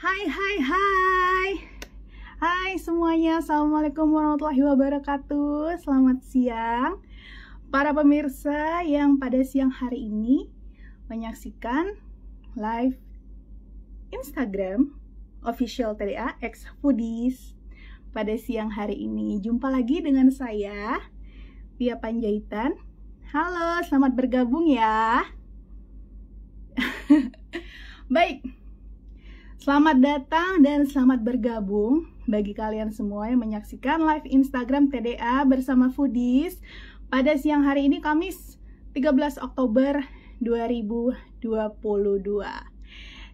Hai, hai, hai. Hai semuanya, Assalamualaikum warahmatullahi wabarakatuh. Selamat siang para pemirsa yang pada siang hari ini menyaksikan live Instagram official TDA X Foodies. Pada siang hari ini jumpa lagi dengan saya, Pia Panjaitan. Halo, selamat bergabung ya. Baik, selamat datang dan selamat bergabung bagi kalian semua yang menyaksikan live Instagram TDA bersama Foodies pada siang hari ini Kamis 13 Oktober 2022.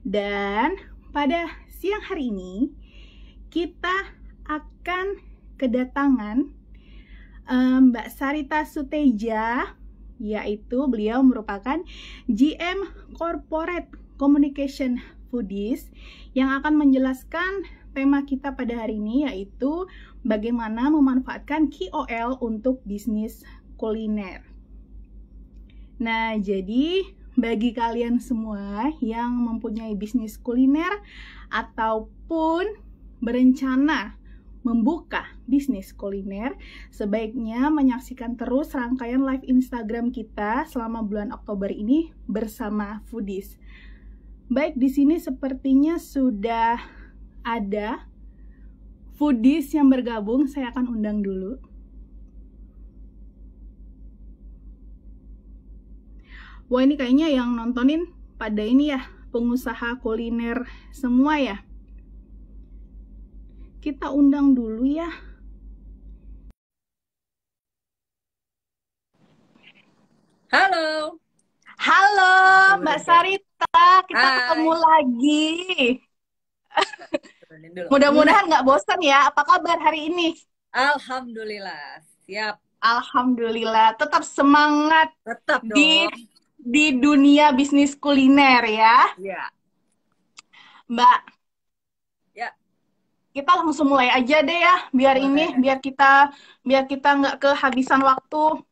Dan pada siang hari ini kita akan kedatangan Mbak Sarita Suteja, yaitu beliau merupakan GM Corporate Communication Foodies yang akan menjelaskan tema kita pada hari ini, yaitu bagaimana memanfaatkan KOL untuk bisnis kuliner. Nah, jadi bagi kalian semua yang mempunyai bisnis kuliner ataupun berencana membuka bisnis kuliner, sebaiknya menyaksikan terus rangkaian live Instagram kita selama bulan Oktober ini bersama Foodies. Baik, di sini sepertinya sudah ada Foodies yang bergabung. Saya akan undang dulu. Wah, ini kayaknya yang nontonin pada ini ya, pengusaha kuliner semua ya. Kita undang dulu ya. Halo. Halo, Mbak Sarita, kita ketemu lagi. Mudah-mudahan nggak bosan ya. Apa kabar hari ini? Alhamdulillah, siap. Alhamdulillah, tetap semangat. Tetap di dong. Di dunia bisnis kuliner ya. Ya. Mbak. Ya. Kita langsung mulai aja deh ya, biar kita nggak kehabisan waktu.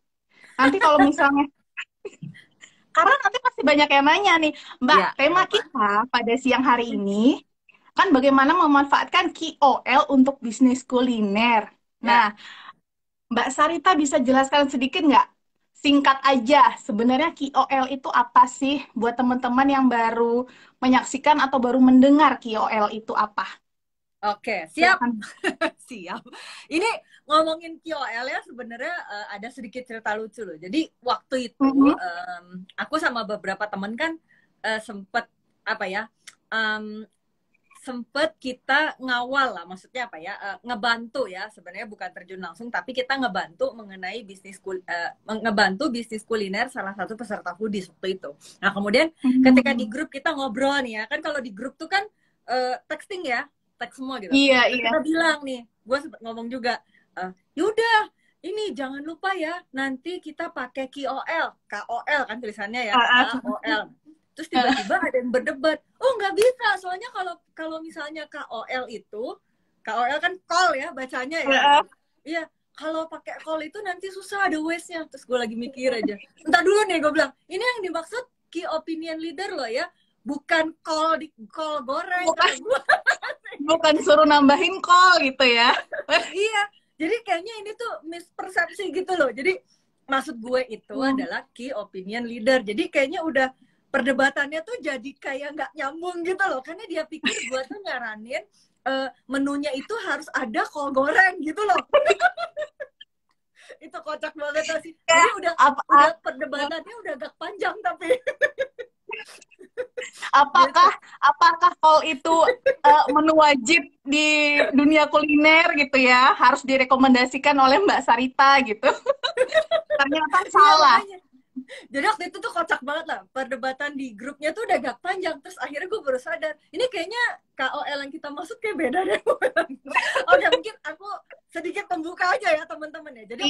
Nanti kalau misalnya karena nanti pasti banyak yang nanya nih, Mbak, ya, tema kita pada siang hari ini kan bagaimana memanfaatkan KOL untuk bisnis kuliner. Nah, Mbak Sarita bisa jelaskan sedikit nggak? Singkat aja, sebenarnya KOL itu apa sih buat teman-teman yang baru menyaksikan atau baru mendengar KOL itu apa? Oke, siap. Siap. Ini ngomongin KOL ya sebenarnya ada sedikit cerita lucu loh. Jadi waktu itu aku sama beberapa temen kan sempet sempet kita ngawal lah, maksudnya apa ya, ngebantu ya, sebenarnya bukan terjun langsung, tapi kita ngebantu mengenai ngebantu bisnis kuliner salah satu peserta Foodies waktu itu. Nah kemudian ketika di grup kita ngobrol nih ya, kan kalau di grup tuh kan texting ya, teks semua gitu. Iya. Kita bilang nih, gue sempet ngomong juga, yaudah ini jangan lupa ya, nanti kita pakai KOL kan tulisannya ya, KOL. Terus tiba-tiba ada yang berdebat, oh nggak bisa, soalnya kalau misalnya KOL kan call ya bacanya ya. Iya, kalau pakai call itu nanti susah, ada waste-nya. Terus gue lagi mikir aja, entar dulu nih, gue bilang, ini yang dimaksud key opinion leader loh ya, bukan call goreng. Bukan suruh nambahin call gitu ya. Iya, jadi kayaknya ini tuh mispersepsi gitu loh. Jadi maksud gue itu adalah key opinion leader. Jadi kayaknya udah perdebatannya tuh jadi kayak nggak nyambung gitu loh, karena dia pikir gue tuh nyaranin menunya itu harus ada kol goreng gitu loh. Itu kocak banget sih. Jadi udah perdebatannya udah agak panjang tapi apakah kol itu menu wajib di dunia kuliner gitu ya, harus direkomendasikan oleh Mbak Sarita gitu. Ternyata salah. Jadi waktu itu tuh kocak banget lah, perdebatan di grupnya tuh udah agak panjang. Terus akhirnya gue baru sadar, ini kayaknya KOL yang kita maksud kayak beda deh. Oke, mungkin aku sedikit membuka aja ya teman-teman ya. Jadi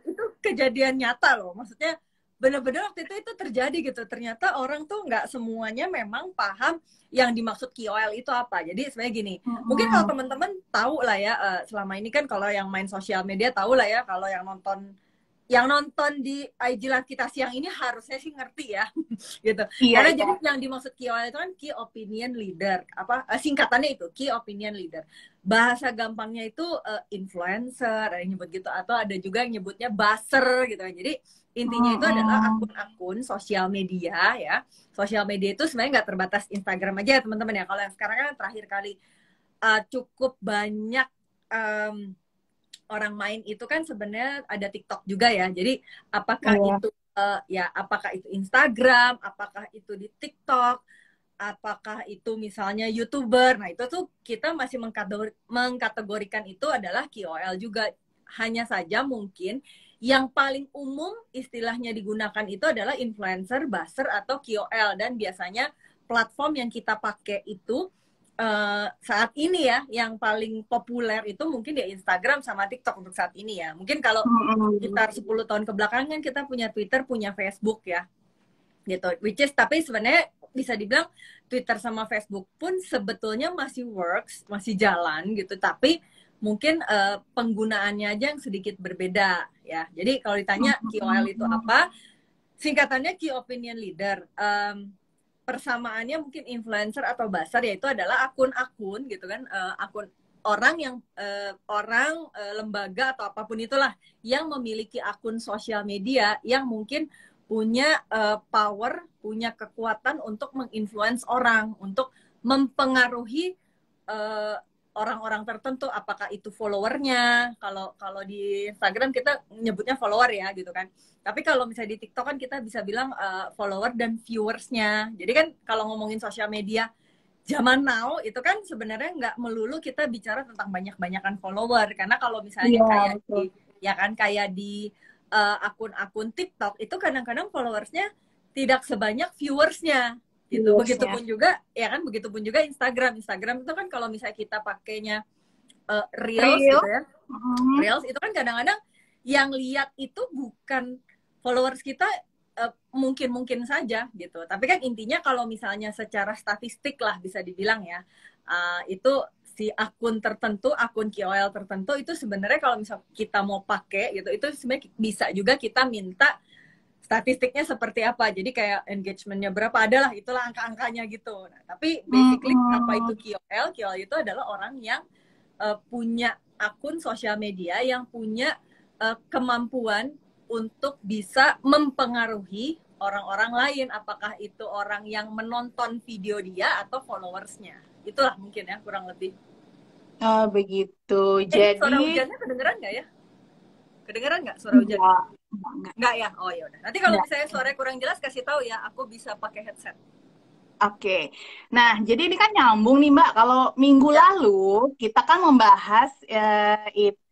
itu kejadian nyata loh, maksudnya bener-bener waktu itu terjadi gitu. Ternyata orang tuh nggak semuanya memang paham yang dimaksud KOL itu apa. Jadi sebenarnya gini, mungkin kalau teman-teman tahu lah ya, selama ini kan kalau yang main sosial media tahu lah ya, kalau yang nonton yang nonton di IG Live kita siang ini harusnya sih ngerti ya gitu. Iya, Karena iya. jadi yang dimaksud KOL itu kan Key Opinion Leader, apa singkatannya itu Key Opinion Leader. Bahasa gampangnya itu influencer, ada yang nyebut gitu, atau ada juga yang nyebutnya buzzer gitu kan. Jadi intinya itu adalah akun-akun sosial media ya. Sosial media itu sebenarnya nggak terbatas Instagram aja ya teman-teman ya. Kalau yang sekarang kan terakhir kali cukup banyak orang main itu kan sebenarnya ada TikTok juga ya. Jadi apakah itu apakah itu Instagram, apakah itu di TikTok, apakah itu misalnya YouTuber. Nah, itu tuh kita masih mengkategorikan itu adalah KOL juga. Hanya saja mungkin yang paling umum istilahnya digunakan itu adalah influencer, buzzer atau KOL, dan biasanya platform yang kita pakai itu saat ini ya, yang paling populer itu mungkin di Instagram sama TikTok untuk saat ini ya. Mungkin kalau sekitar 10 tahun kebelakangan kita punya Twitter, punya Facebook ya, gitu. Which is, tapi sebenarnya bisa dibilang Twitter sama Facebook pun sebetulnya masih works, masih jalan gitu. Tapi mungkin penggunaannya aja yang sedikit berbeda ya. Jadi kalau ditanya KOL itu apa, singkatannya Key Opinion Leader. Persamaannya mungkin influencer atau buzzer, yaitu adalah akun-akun gitu kan, akun orang yang lembaga atau apapun itulah yang memiliki akun sosial media yang mungkin punya power, punya kekuatan untuk menginfluence orang, untuk mempengaruhi orang-orang tertentu, apakah itu followernya. Kalau di Instagram kita nyebutnya follower ya gitu kan. Tapi kalau misalnya di TikTok kan kita bisa bilang follower dan viewersnya. Jadi kan kalau ngomongin sosial media zaman now itu kan sebenarnya nggak melulu kita bicara tentang banyak-banyakan follower. Karena kalau misalnya kayak di akun-akun TikTok itu kadang-kadang followersnya tidak sebanyak viewersnya gitu. Begitupun juga ya kan, begitupun juga Instagram itu kan kalau misalnya kita pakainya Reels gitu ya, Reels itu kan kadang-kadang yang lihat itu bukan followers kita, mungkin saja gitu. Tapi kan intinya kalau misalnya secara statistik lah bisa dibilang ya, itu si akun tertentu, akun KOL tertentu itu sebenarnya kalau misal kita mau pakai gitu, itu sebenarnya bisa juga kita minta statistiknya seperti apa. Jadi kayak engagementnya berapa, adalah itulah angka-angkanya gitu. Nah, tapi basically apa itu KOL? KOL itu adalah orang yang punya akun sosial media, yang punya kemampuan untuk bisa mempengaruhi orang-orang lain, apakah itu orang yang menonton video dia atau followersnya. Itulah mungkin ya kurang lebih. Oh begitu. Jadi suara hujannya kedengeran nggak ya? Kedengeran nggak suara hujannya? Nggak ya? Oh ya udah. Nanti kalau misalnya suaranya kurang jelas kasih tahu ya, aku bisa pakai headset. Oke. Nah, jadi ini kan nyambung nih Mbak. Kalau minggu lalu kita kan membahas itu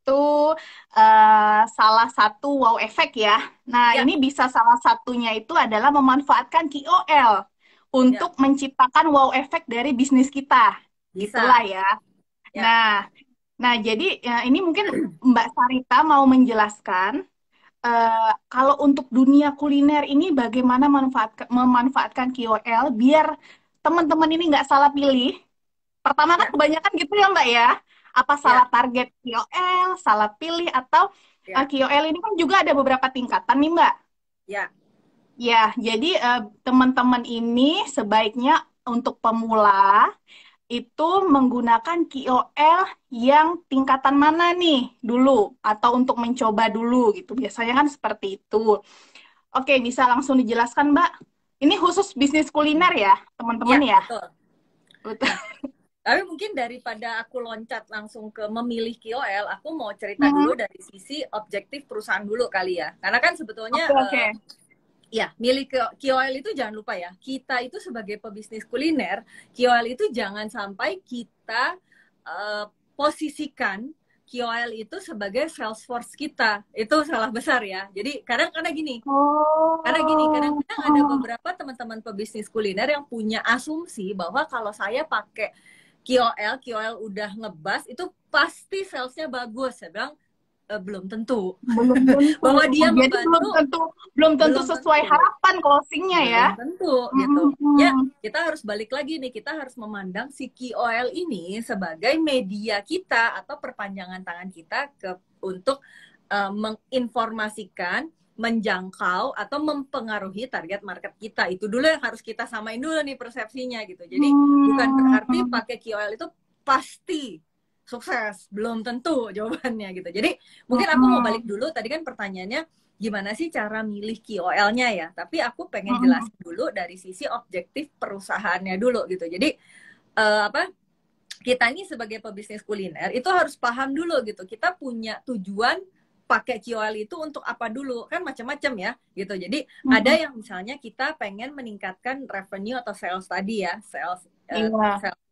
salah satu wow effect ya. Nah, ini bisa salah satunya itu adalah memanfaatkan KOL untuk menciptakan wow effect dari bisnis kita. Gitulah ya. Nah, jadi ini mungkin Mbak Sarita mau menjelaskan kalau untuk dunia kuliner ini bagaimana memanfaatkan KOL biar teman-teman ini nggak salah pilih. Pertama kan kebanyakan gitu ya Mbak ya. Apa salah target KOL, salah pilih, atau KOL ini kan juga ada beberapa tingkatan nih Mbak. Ya, jadi teman-teman ini sebaiknya untuk pemula itu menggunakan KOL yang tingkatan mana nih dulu, atau untuk mencoba dulu gitu. Biasanya kan seperti itu. Oke, bisa langsung dijelaskan Mbak. Ini khusus bisnis kuliner ya, teman-teman ya? Betul. Tapi mungkin daripada aku loncat langsung ke memilih KOL, aku mau cerita dulu dari sisi objektif perusahaan dulu kali ya. Karena kan sebetulnya ya, milih KOL itu jangan lupa ya, kita itu sebagai pebisnis kuliner, KOL itu jangan sampai kita posisikan KOL itu sebagai sales force kita. Itu salah besar ya. Jadi karena gini, kadang-kadang ada beberapa teman-teman pebisnis kuliner yang punya asumsi bahwa kalau saya pakai KOL udah ngebas, itu pasti salesnya bagus. Saya bilang, belum tentu. Bahwa dia membantu, belum tentu sesuai harapan closingnya ya. Belum tentu gitu. Ya, kita harus balik lagi nih, kita harus memandang si KOL ini sebagai media kita atau perpanjangan tangan kita untuk menginformasikan, menjangkau atau mempengaruhi target market kita. Itu dulu yang harus kita samain dulu nih persepsinya gitu. Jadi bukan berarti pakai KOL itu pasti sukses, belum tentu jawabannya gitu. Jadi mungkin aku mau balik dulu, tadi kan pertanyaannya gimana sih cara milih KOL-nya ya, tapi aku pengen jelasin dulu dari sisi objektif perusahaannya dulu gitu. Jadi kita ini sebagai pebisnis kuliner itu harus paham dulu gitu, kita punya tujuan pakai KOL itu untuk apa dulu, kan macam-macam ya gitu. Jadi ada yang misalnya kita pengen meningkatkan revenue atau sales tadi ya, sales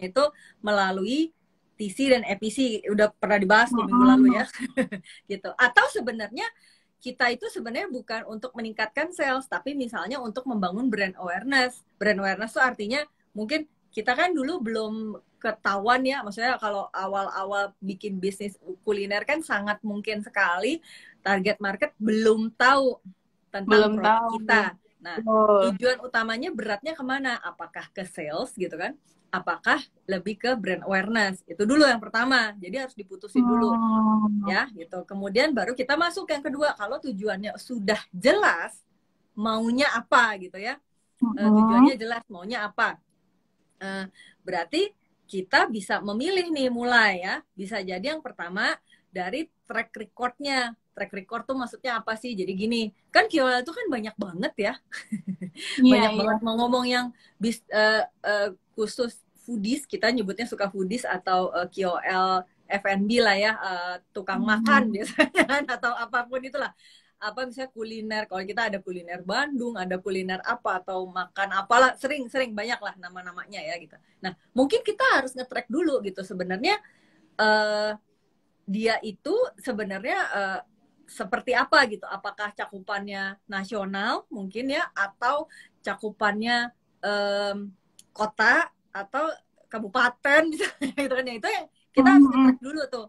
itu melalui TC dan EPC, udah pernah dibahas di minggu lalu ya gitu. Atau sebenarnya kita itu sebenarnya bukan untuk meningkatkan sales, tapi misalnya untuk membangun brand awareness. Brand awareness itu artinya mungkin kita kan dulu belum ketahuan ya, maksudnya kalau awal-awal bikin bisnis kuliner kan sangat mungkin sekali target market belum tahu tentang produk kita. Nah, tujuan utamanya beratnya kemana? Apakah ke sales gitu kan? Apakah lebih ke brand awareness? Itu dulu yang pertama. Jadi harus diputusin dulu ya gitu. Kemudian baru kita masuk yang kedua. Kalau tujuannya sudah jelas maunya apa gitu ya. Tujuannya jelas maunya apa. Berarti kita bisa memilih nih mulai ya. Bisa jadi yang pertama dari track record-nya. Track record tuh maksudnya apa sih? Jadi gini, kan KOL itu kan banyak banget ya. Banyak banget mau ngomong yang khusus foodies, kita nyebutnya suka foodies atau KOL F&B lah ya, tukang makan biasanya kan, atau apapun itulah. Apa misalnya kuliner, kalau kita ada kuliner Bandung, ada kuliner apa, atau makan apalah, sering banyak lah nama-namanya ya gitu. Nah, mungkin kita harus nge-track dulu gitu sebenarnya dia itu sebenarnya seperti apa gitu, apakah cakupannya nasional mungkin ya, atau cakupannya kota atau kabupaten misalnya gitu kan ya. Itu yang kita harus nge-track dulu tuh.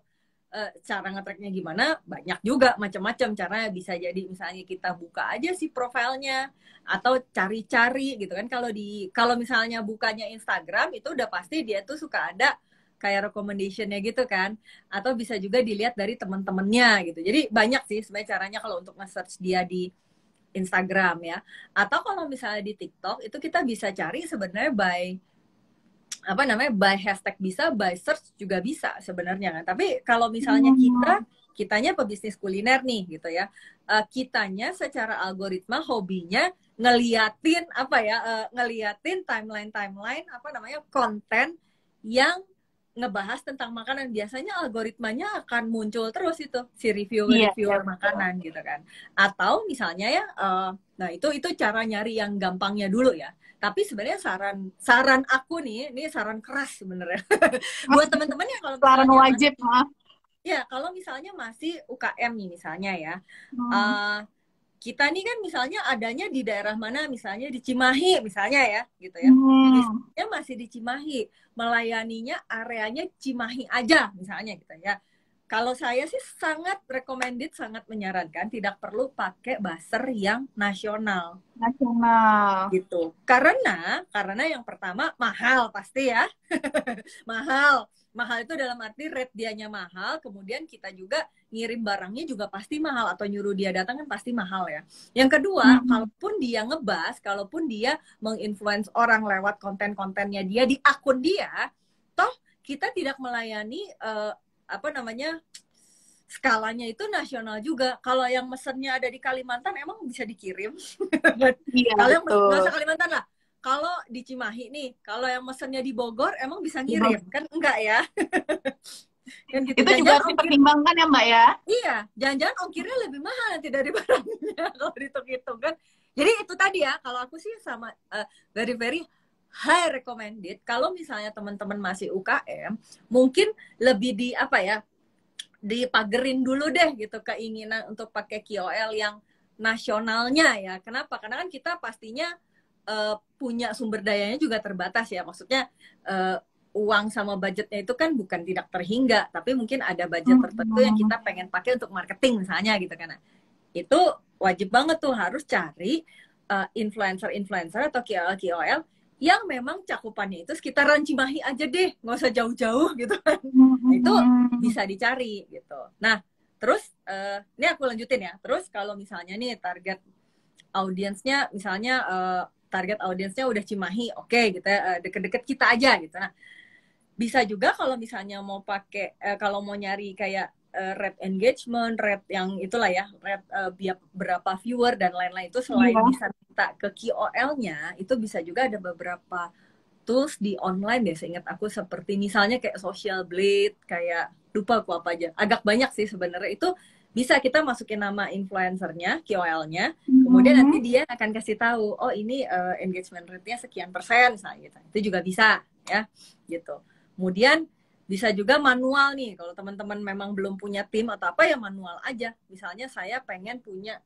Cara nge-tracknya gimana, banyak juga macam-macam caranya. Bisa jadi misalnya kita buka aja sih profilnya atau cari-cari gitu kan. Kalau misalnya bukanya Instagram itu udah pasti dia tuh suka ada kayak recommendation-nya gitu kan, atau bisa juga dilihat dari teman-temannya gitu. Jadi banyak sih sebenarnya caranya kalau untuk nge-search dia di Instagram ya. Atau kalau misalnya di TikTok itu kita bisa cari sebenarnya by hashtag bisa, by search juga bisa sebenarnya kan. Tapi kalau misalnya kitanya pebisnis kuliner nih gitu ya, kitanya secara algoritma hobinya ngeliatin timeline konten yang ngebahas tentang makanan. Biasanya algoritmanya akan muncul terus itu si reviewer makanan gitu kan. Atau misalnya ya nah itu cara nyari yang gampangnya dulu ya. Tapi sebenarnya saran aku nih, ini saran keras sebenarnya buat teman-teman ya, kalau saran wajib ya, kalau misalnya masih UKM nih misalnya ya, kita nih kan misalnya adanya di daerah mana, misalnya di Cimahi misalnya ya gitu ya, misalnya masih di Cimahi, melayaninya areanya Cimahi aja misalnya gitu ya. Kalau saya sih sangat recommended, sangat menyarankan tidak perlu pakai buzzer yang nasional gitu. Karena yang pertama mahal pasti ya. Mahal itu dalam arti rate dianya mahal, kemudian kita juga ngirim barangnya juga pasti mahal, atau nyuruh dia datang kan pasti mahal ya. Yang kedua, kalaupun dia ngebahas, kalaupun dia menginfluence orang lewat konten-kontennya dia di akun dia, toh kita tidak melayani skalanya itu nasional juga. Kalau yang mesennya ada di Kalimantan emang bisa dikirim. Kalau yang nggak usah Kalimantan lah. Kalau di Cimahi nih, kalau yang mesennya di Bogor emang bisa ngirim kan? Enggak ya. Kan gitu. Itu juga harus dipertimbangkan ya Mbak ya. Iya, jangan-jangan ongkirnya lebih mahal nanti dari barangnya kalau dihitung-hitung kan. Jadi itu tadi ya, kalau aku sih sama very high recommended. Kalau misalnya teman-teman masih UKM, mungkin lebih dipagerin dulu deh gitu keinginan untuk pakai KOL yang nasionalnya ya. Kenapa? Karena kan kita pastinya punya sumber dayanya juga terbatas ya. Maksudnya uang sama budgetnya itu kan bukan tidak terhingga, tapi mungkin ada budget tertentu yang kita pengen pakai untuk marketing misalnya gitu kan. Itu wajib banget tuh harus cari influencer atau KOL yang memang cakupannya itu sekitaran Cimahi aja deh, nggak usah jauh-jauh gitu kan. Itu bisa dicari gitu. Nah, Terus ini aku lanjutin ya. Terus kalau misalnya nih target audiensnya, misalnya target audiensnya udah Cimahi, oke gitu ya, deket-deket kita aja gitu. Nah, bisa juga kalau misalnya mau pakai, kalau mau nyari kayak rate engagement, rate yang itulah ya, rate berapa viewer dan lain-lain itu selain bisa minta ke KOL-nya, itu bisa juga ada beberapa tools di online deh, seingat aku, seperti misalnya kayak Social Blade, kayak lupa aku apa aja, agak banyak sih sebenarnya. Itu bisa kita masukin nama influencernya, KOL-nya, kemudian nanti dia akan kasih tahu, oh ini engagement rate-nya sekian persen, misalnya gitu. Itu juga bisa ya, gitu. Kemudian bisa juga manual nih, kalau teman-teman memang belum punya tim atau apa ya manual aja. Misalnya saya pengen punya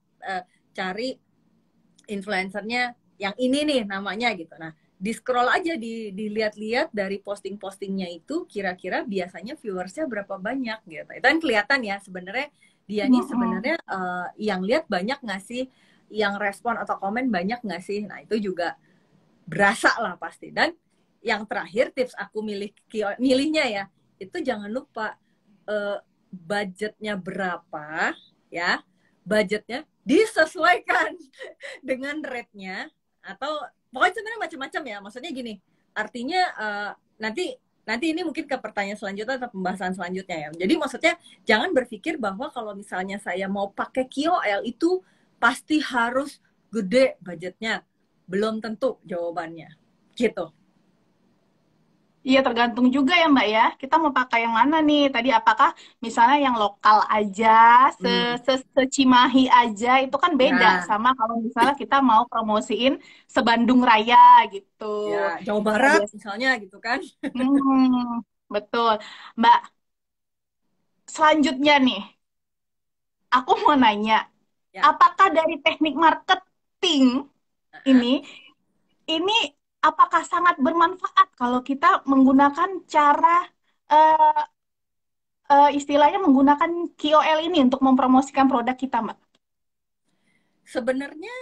cari influencernya yang ini nih namanya gitu. Nah, di scroll aja, dilihat-lihat dari posting-postingnya itu kira-kira biasanya viewersnya berapa banyak gitu. Itu kan kelihatan ya sebenarnya dia nih sebenarnya yang lihat banyak nggak sih, yang respon atau komen banyak nggak sih. Nah, itu juga berasa lah pasti. Dan yang terakhir tips aku milihnya ya, itu jangan lupa budgetnya berapa ya, budgetnya disesuaikan dengan rate-nya, atau pokoknya sebenarnya macam-macam ya. Maksudnya gini, artinya nanti ini mungkin ke pertanyaan selanjutnya atau pembahasan selanjutnya ya. Jadi maksudnya jangan berpikir bahwa kalau misalnya saya mau pakai KOL itu pasti harus gede budgetnya. Belum tentu jawabannya. Gitu. Iya, tergantung juga ya Mbak ya. Kita mau pakai yang mana nih? Tadi apakah misalnya yang lokal aja, se-Cimahi aja, itu kan beda sama kalau misalnya kita mau promosiin se-Bandung Raya gitu. Ya, Jawa Barat misalnya gitu kan. Betul. Mbak, selanjutnya nih, aku mau nanya, apakah dari teknik marketing ini apakah sangat bermanfaat kalau kita menggunakan cara istilahnya menggunakan KOL ini untuk mempromosikan produk kita, Mbak? Sebenarnya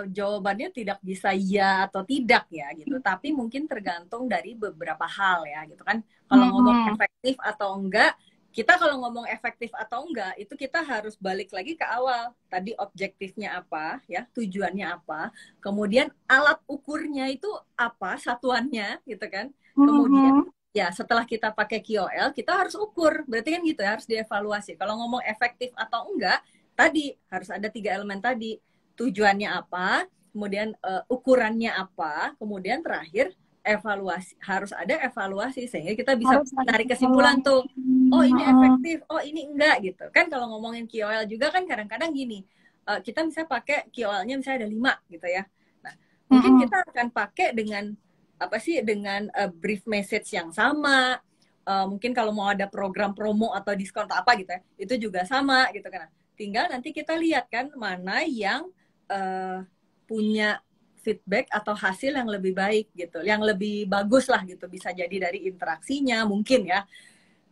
jawabannya tidak bisa ya atau tidak ya gitu, tapi mungkin tergantung dari beberapa hal ya gitu kan. Kalau ngomong efektif atau enggak, kita kalau ngomong efektif atau enggak itu kita harus balik lagi ke awal. Tadi objektifnya apa ya, tujuannya apa, kemudian alat ukurnya itu apa, satuannya gitu kan. Kemudian ya setelah kita pakai KOL, kita harus ukur, berarti kan gitu ya, harus dievaluasi. Kalau ngomong efektif atau enggak, tadi harus ada 3 elemen tadi, tujuannya apa, kemudian ukurannya apa, kemudian terakhir evaluasi, harus ada evaluasi sehingga kita bisa tarik kesimpulan tuh, oh ini efektif, oh ini enggak gitu kan. Kalau ngomongin KOL juga kan kadang-kadang gini, kita bisa pakai KOL-nya misalnya ada 5 gitu ya. Nah, mungkin kita akan pakai dengan apa sih, dengan brief message yang sama. Mungkin kalau mau ada program promo atau diskon atau apa gitu ya, itu juga sama gitu kan. Tinggal nanti kita lihat kan mana yang punya feedback atau hasil yang lebih baik gitu, yang lebih bagus lah gitu. Bisa jadi dari interaksinya mungkin ya,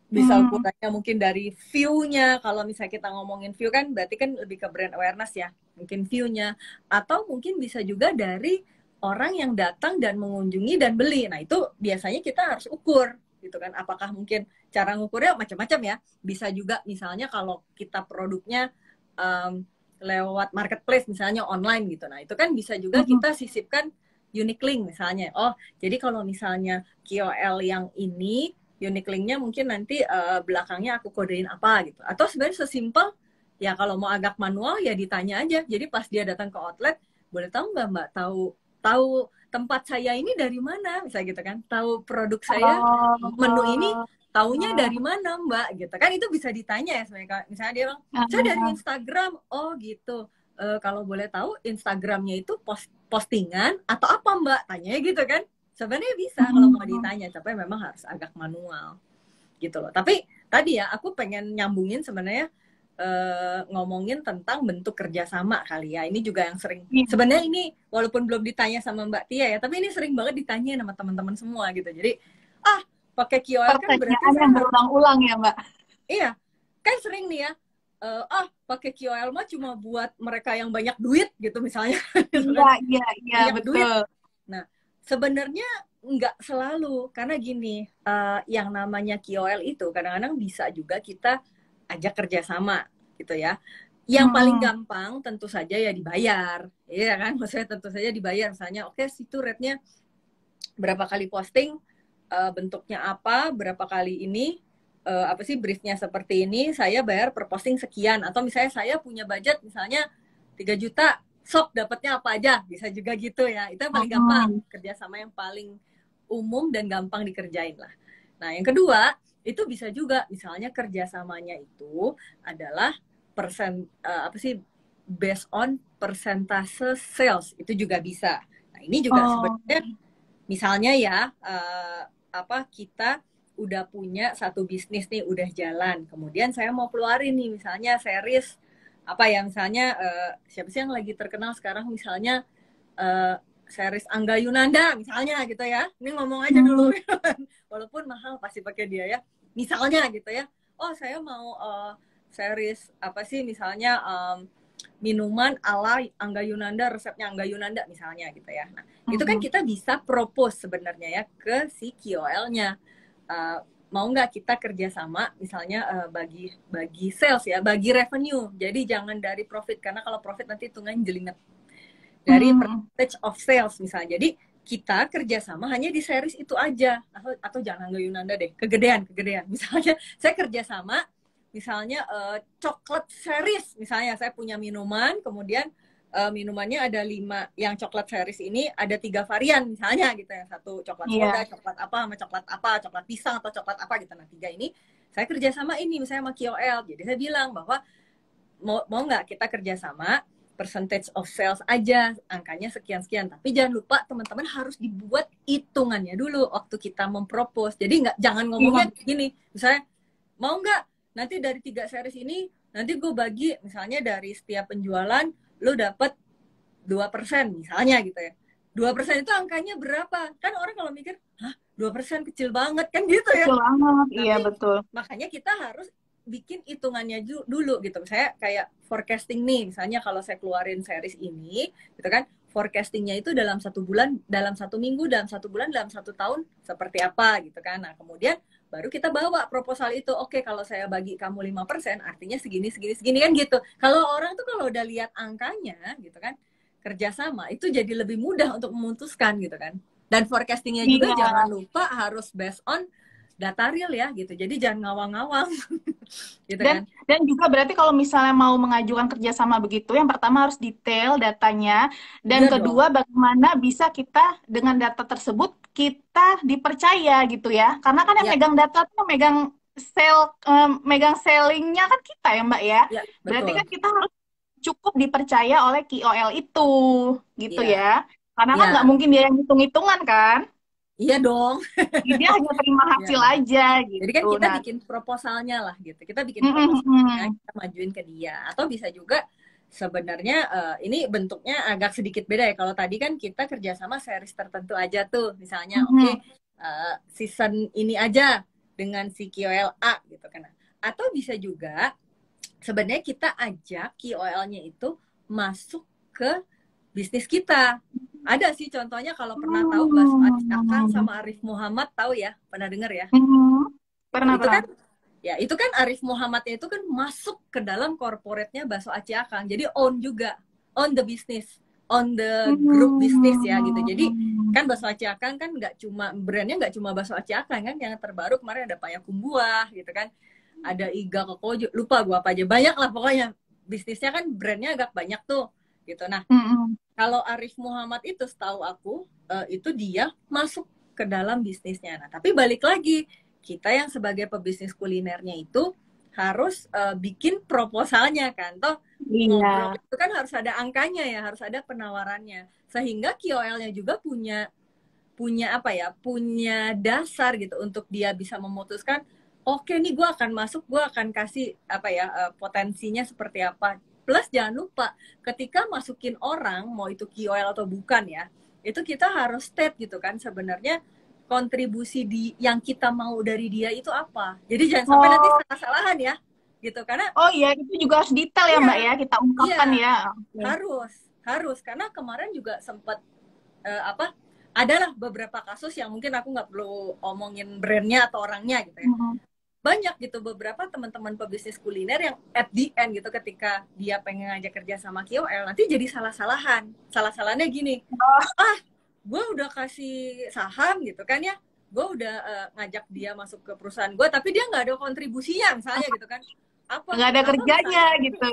bisa ukurannya mungkin dari view-nya. Kalau misalnya kita ngomongin view kan berarti kan lebih ke brand awareness ya, mungkin view-nya. Atau mungkin bisa juga dari orang yang datang dan mengunjungi dan beli. Nah itu biasanya kita harus ukur gitu kan. Apakah mungkin cara ngukurnya macam-macam ya. Bisa juga misalnya kalau kita produknya lewat marketplace misalnya online gitu. Nah, itu kan bisa juga kita sisipkan unique link misalnya. Oh, jadi kalau misalnya KOL yang ini unique linknya mungkin nanti belakangnya aku kodein apa gitu. Atau sebenarnya sesimpel ya, kalau mau agak manual ya ditanya aja. Jadi pas dia datang ke outlet, boleh tahu nggak Mbak, tahu tempat saya ini dari mana misalnya gitu kan. Tahu produk saya, menu ini taunya dari mana Mbak gitu kan. Itu bisa ditanya ya sebenarnya. Misalnya dia bilang saya dari Instagram. Oh gitu, kalau boleh tahu Instagramnya itu postingan atau apa Mbak, tanya gitu kan. Sebenarnya bisa kalau mau ditanya, tapi memang harus agak manual gitu loh. Tapi tadi ya aku pengen nyambungin sebenarnya, ngomongin tentang bentuk kerjasama kali ya. Ini juga yang sering sebenarnya, ini walaupun belum ditanya sama Mbak Tia ya, tapi ini sering banget ditanya sama teman-teman semua gitu. Jadi pakai KOL kan berarti yang berulang-ulang ya Mbak. Iya, kan sering nih ya, pakai KOL mah cuma buat mereka yang banyak duit gitu misalnya. Iya betul. Duit. Nah sebenarnya nggak selalu, karena gini, yang namanya KOL itu kadang-kadang bisa juga kita ajak kerjasama gitu ya. Yang paling gampang tentu saja ya dibayar, ya kan? Maksudnya tentu saja dibayar. Misalnya, oke, situ rate-nya berapa kali posting, bentuknya apa, berapa kali ini, apa sih briefnya seperti ini, saya bayar per posting sekian. Atau misalnya saya punya budget misalnya 3 juta, sok dapatnya apa aja, bisa juga gitu ya. Itu yang paling gampang, kerjasama yang paling umum dan gampang dikerjain lah. Nah, yang kedua, itu bisa juga misalnya kerjasamanya itu adalah apa sih, based on persentase sales, itu juga bisa. Nah, ini juga sebenarnya misalnya ya, apa, kita udah punya satu bisnis nih, udah jalan, kemudian saya mau keluarin nih misalnya series apa ya, misalnya siapa sih yang lagi terkenal sekarang, misalnya series Angga Yunanda misalnya gitu ya, ini ngomong aja dulu walaupun mahal pasti pakai dia ya, misalnya gitu ya, oh saya mau series apa sih misalnya minuman ala Angga Yunanda, resepnya Angga Yunanda misalnya gitu ya. Nah, itu kan kita bisa propose sebenarnya ya ke si KOL-nya. Mau nggak kita kerjasama misalnya bagi sales ya, bagi revenue. Jadi jangan dari profit, karena kalau profit nanti hitungannya jelimet. Dari percentage of sales misalnya. Jadi kita kerjasama hanya di series itu aja, atau jangan Angga Yunanda deh, kegedean. Misalnya saya kerjasama misalnya coklat series, misalnya saya punya minuman, kemudian minumannya ada 5, yang coklat series ini ada 3 varian misalnya gitu, yang satu coklat soda, coklat apa, sama coklat apa, coklat pisang atau coklat apa gitu. Nah 3 ini saya kerjasama ini misalnya sama KOL, jadi saya bilang bahwa mau nggak kita kerjasama percentage of sales aja, angkanya sekian-sekian, tapi jangan lupa teman-teman harus dibuat hitungannya dulu waktu kita mempropose. Jadi jangan ngomongnya gini, misalnya mau nggak nanti dari 3 series ini, nanti gue bagi misalnya dari setiap penjualan, lo dapet 2% misalnya gitu ya. 2% itu angkanya berapa? Kan orang kalau mikir, hah 2% kecil banget kan gitu ya. Kecil banget, tapi, iya betul. Makanya kita harus bikin hitungannya dulu gitu. Saya kayak forecasting nih, misalnya kalau saya keluarin series ini, gitu kan, forecastingnya itu dalam 1 bulan, dalam 1 minggu, dalam 1 bulan, dalam 1 tahun seperti apa gitu kan. Nah kemudian baru kita bawa proposal itu, oke kalau saya bagi kamu 5%, artinya segini kan gitu. Kalau orang tuh kalau udah lihat angkanya gitu kan, kerjasama itu jadi lebih mudah untuk memutuskan gitu kan. Dan forecastingnya juga jangan lupa harus based on data real ya gitu. Jadi jangan ngawang-ngawang. Gitu dan juga berarti kalau misalnya mau mengajukan kerjasama begitu, yang pertama harus detail datanya, dan kedua bagaimana bisa kita dengan data tersebut kita dipercaya gitu ya, karena kan yang megang data tuh megang sellingnya kan kita ya Mbak ya, berarti kan kita harus cukup dipercaya oleh KOL itu gitu ya, karena kan nggak mungkin dia yang hitung-hitungan kan. Iya dong. Dia hanya terima hasil aja gitu. Jadi kan kita bikin proposalnya lah gitu. Kita bikin proposalnya, kita majuin ke dia. Atau bisa juga sebenarnya ini bentuknya agak sedikit beda ya. Kalau tadi kan kita kerjasama series tertentu aja tuh. Misalnya season ini aja dengan si KOL A gitu kan. Atau bisa juga sebenarnya kita ajak KOL-nya itu masuk ke bisnis kita. Ada sih contohnya, kalau pernah tahu Bakso Aci Akang sama Arif Muhammad, tahu ya? Pernah dengar ya? Pernah. Kan, ya itu kan Arif Muhammadnya itu kan masuk ke dalam corporate-nya Bakso Aci Akang. Jadi own juga, own the business, on the group business ya gitu. Jadi kan Bakso Aci Akang kan nggak cuma, brandnya nggak cuma Bakso Aci Akang kan, yang terbaru kemarin ada Payakumbuh gitu kan, ada Iga Kokojo, lupa gua apa aja, banyak lah pokoknya. Bisnisnya kan brandnya agak banyak tuh gitu. Nah kalau Arif Muhammad itu setahu aku itu dia masuk ke dalam bisnisnya. Nah tapi balik lagi, kita yang sebagai pebisnis kulinernya itu harus bikin proposalnya kan, toh ngobrol itu kan harus ada angkanya ya, harus ada penawarannya, sehingga KOL-nya juga punya apa ya, punya dasar gitu untuk dia bisa memutuskan, oke nih gue akan masuk, gue akan kasih apa ya, potensinya seperti apa. Plus jangan lupa ketika masukin orang, mau itu KOL atau bukan ya, itu kita harus state gitu kan sebenarnya kontribusi yang kita mau dari dia itu apa. Jadi jangan sampai nanti salah-salahan ya gitu, karena itu juga harus detail ya Mbak ya, kita ungkapkan ya. Harus karena kemarin juga sempat adalah beberapa kasus yang mungkin aku nggak perlu omongin brandnya atau orangnya gitu ya. banyak gitu beberapa teman-teman pebisnis kuliner yang at the end gitu ketika dia pengen ngajak kerja sama KOL nanti jadi salah-salahannya gini, gue udah kasih saham gitu kan ya, gue udah ngajak dia masuk ke perusahaan gue tapi dia nggak ada kontribusinya misalnya gitu kan, nggak ada kerjanya misalnya, gitu.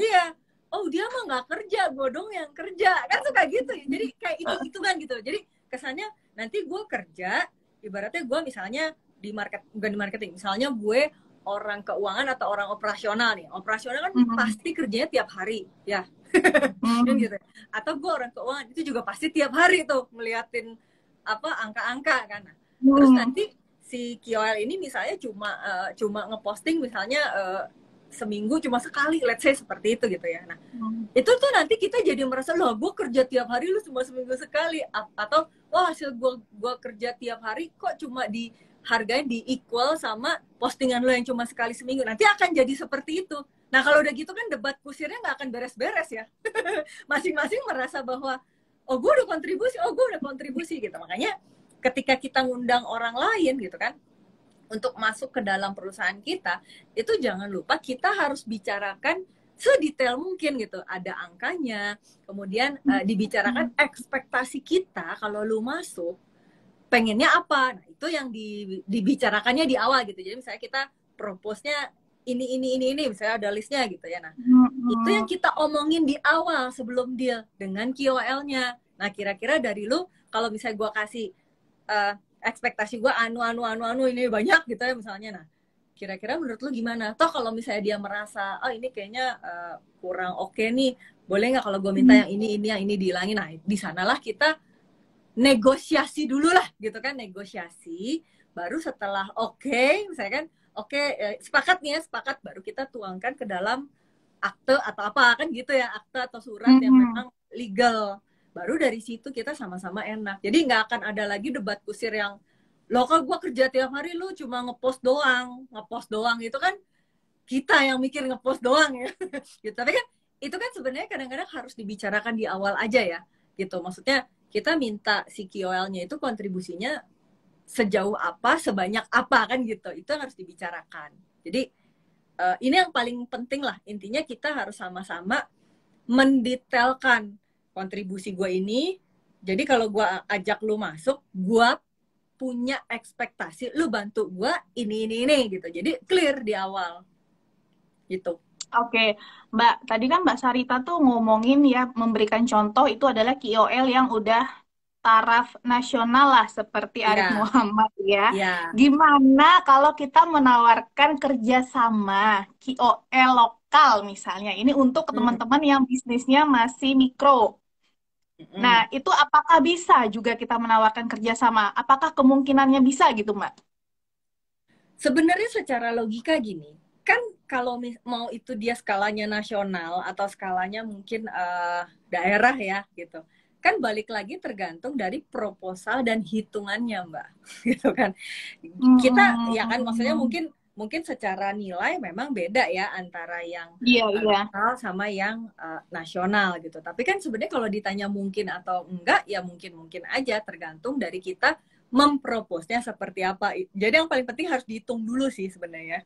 iya, oh dia mah nggak kerja, gue dong yang kerja, kan suka gitu ya. Jadi kayak itu kan gitu, jadi kesannya nanti gue kerja, ibaratnya gue misalnya bukan di marketing, misalnya gue orang keuangan atau orang operasional nih, operasional kan pasti kerjanya tiap hari ya, kan gitu, atau gue orang keuangan itu juga pasti tiap hari tuh ngeliatin angka-angka kan. Terus nanti si KOL ini misalnya cuma ngeposting misalnya seminggu cuma sekali, let's say seperti itu gitu ya. Nah, itu tuh nanti kita jadi merasa, loh gue kerja tiap hari lu cuma seminggu sekali, atau wah hasil gue kerja tiap hari kok cuma dihargain di equal sama postingan lo yang cuma sekali seminggu. Nanti akan jadi seperti itu. Nah kalau udah gitu kan debat kusirnya nggak akan beres-beres ya. Masing-masing merasa bahwa oh gue udah kontribusi gitu. Makanya ketika kita ngundang orang lain gitu kan untuk masuk ke dalam perusahaan kita, itu jangan lupa kita harus bicarakan sedetail mungkin gitu. Ada angkanya, kemudian dibicarakan ekspektasi kita kalau lu masuk pengennya apa. Nah, itu yang dibicarakannya di awal gitu. Jadi misalnya kita propose-nya ini misalnya ada listnya gitu ya. Nah, itu yang kita omongin di awal sebelum deal dengan KOL-nya. Nah, kira-kira dari lu kalau misalnya gua kasih ekspektasi gue ini banyak gitu ya misalnya, nah kira-kira menurut lu gimana? Toh kalau misalnya dia merasa ini kayaknya kurang oke nih, boleh nggak kalau gue minta yang ini dihilangin? Nah di sanalah kita negosiasi dulu lah gitu kan, negosiasi baru setelah misalnya kan sepakat baru kita tuangkan ke dalam akte atau apa kan gitu ya, akte atau surat yang memang legal. Baru dari situ kita sama-sama enak. Jadi nggak akan ada lagi debat kusir yang lo kan gue kerja tiap hari lu cuma ngepost doang itu kan kita yang mikir ngepost doang ya. Gitu. Tapi kan itu kan sebenarnya kadang-kadang harus dibicarakan di awal aja ya gitu. Maksudnya kita minta si KOL-nya itu kontribusinya sejauh apa, sebanyak apa kan gitu. Itu harus dibicarakan. Jadi ini yang paling penting lah. Intinya kita harus sama-sama mendetailkan kontribusi gue ini. Jadi kalau gue ajak lu masuk, gue punya ekspektasi lu bantu gue ini gitu. Jadi clear di awal gitu. Oke, Mbak, tadi kan Mbak Sarita tuh ngomongin ya, memberikan contoh itu adalah KOL yang udah taraf nasional lah, seperti Arif Muhammad ya. Gimana kalau kita menawarkan kerjasama KOL lokal misalnya, ini untuk teman-teman yang bisnisnya masih mikro. Nah, itu apakah bisa juga kita menawarkan kerjasama? Apakah kemungkinannya bisa gitu, Mbak? Sebenarnya secara logika gini, kan kalau mau itu dia skalanya nasional atau skalanya mungkin daerah ya gitu, kan balik lagi tergantung dari proposal dan hitungannya Mbak, gitu kan. Kita ya kan maksudnya mungkin secara nilai memang beda ya antara yang lokal sama yang nasional gitu. Tapi kan sebenarnya kalau ditanya mungkin atau enggak, ya mungkin aja tergantung dari kita memproposnya seperti apa. Jadi yang paling penting harus dihitung dulu sih sebenarnya.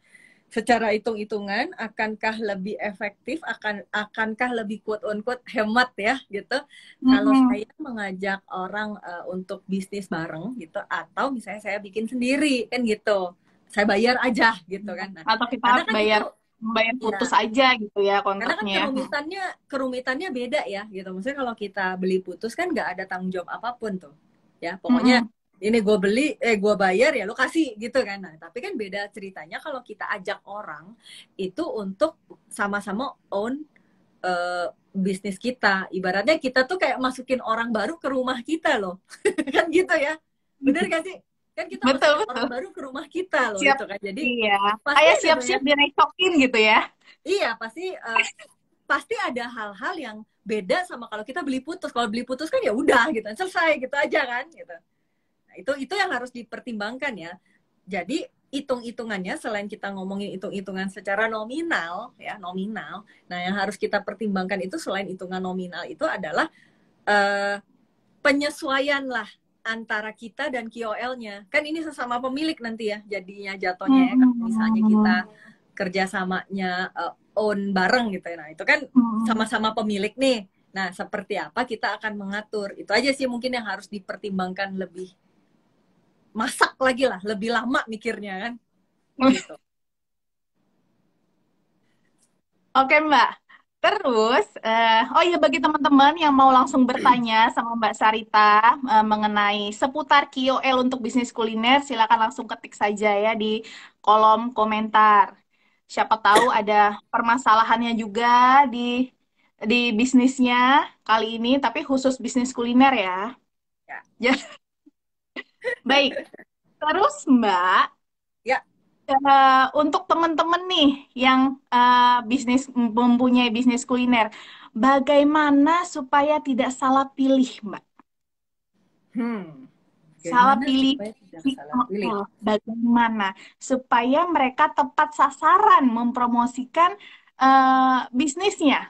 Secara hitung-hitungan, akankah lebih efektif, akankah lebih quote on quote hemat ya gitu. Kalau saya mengajak orang untuk bisnis bareng gitu, atau misalnya saya bikin sendiri kan gitu. Saya bayar aja gitu kan. Nah, atau kita harus kan bayar putus aja gitu ya kontraknya. Karena kan kerumitannya beda ya gitu. Maksudnya kalau kita beli putus kan nggak ada tanggung jawab apapun tuh. Ya, pokoknya ini gue beli, gue bayar ya lo kasih gitu kan. Nah, tapi kan beda ceritanya kalau kita ajak orang itu untuk sama-sama own bisnis kita. Ibaratnya kita tuh kayak masukin orang baru ke rumah kita loh. Kan gitu ya. Bener gak sih? Kan kita masukin orang baru ke rumah kita loh gitu kan. Jadi kayak siap-siap direcokin gitu ya. Iya, pasti ada hal-hal yang beda sama kalau kita beli putus. Kalau beli putus kan ya udah gitu, selesai gitu aja kan gitu. Nah, itu yang harus dipertimbangkan ya. Jadi hitung-hitungannya selain kita ngomongin hitung-hitungan secara nominal ya, nominal. Nah, yang harus kita pertimbangkan itu selain hitungan nominal itu adalah penyesuaian lah antara kita dan KOL-nya. Kan ini sesama pemilik nanti ya jadinya jatuhnya ya. Kalau misalnya kita kerjasamanya own bareng gitu ya. Nah itu kan sama-sama pemilik nih. Nah seperti apa kita akan mengatur. Itu aja sih mungkin yang harus dipertimbangkan lebih masak lagi lah. Lebih lama mikirnya kan. Gitu. Oke Mbak. Terus, oh iya bagi teman-teman yang mau langsung bertanya sama Mbak Sarita mengenai seputar KOL untuk bisnis kuliner, silakan langsung ketik saja ya di kolom komentar. Siapa tahu ada permasalahannya juga di bisnisnya kali ini, tapi khusus bisnis kuliner ya. Ya. Baik. Terus Mbak, Ya. untuk teman-teman nih yang mempunyai bisnis kuliner, bagaimana supaya tidak salah pilih, Mbak? Salah pilih. Salah pilih. Bagaimana supaya mereka tepat sasaran mempromosikan bisnisnya?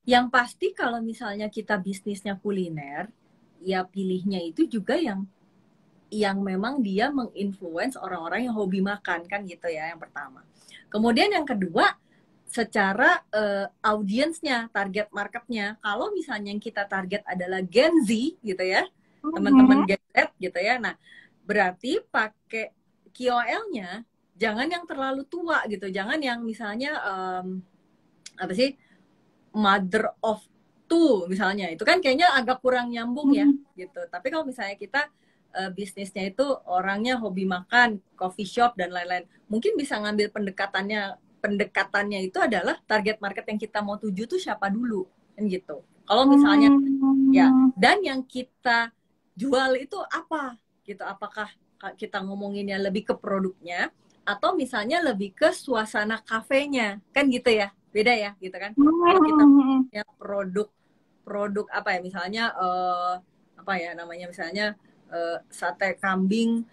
Yang pasti kalau misalnya kita bisnisnya kuliner, ya pilihnya itu juga yang memang dia menginfluence orang-orang yang hobi makan kan gitu ya yang pertama. Kemudian yang kedua secara audiensnya, target marketnya. Kalau misalnya yang kita target adalah Gen Z gitu ya, teman-teman Gen Z gitu ya. Nah berarti pakai KOL-nya jangan yang terlalu tua gitu, jangan yang misalnya apa sih mother of two misalnya, itu kan kayaknya agak kurang nyambung ya gitu. Tapi kalau misalnya kita bisnisnya itu orangnya hobi makan, coffee shop dan lain-lain, mungkin bisa ngambil pendekatannya itu adalah target market yang kita mau tuju tuh siapa dulu kan gitu. Kalau misalnya ya, dan yang kita jual itu apa gitu, apakah kita ngomonginnya lebih ke produknya atau misalnya lebih ke suasana kafenya kan gitu ya, beda ya gitu kan. Kalau kita punya produk apa ya misalnya apa ya namanya misalnya sate kambing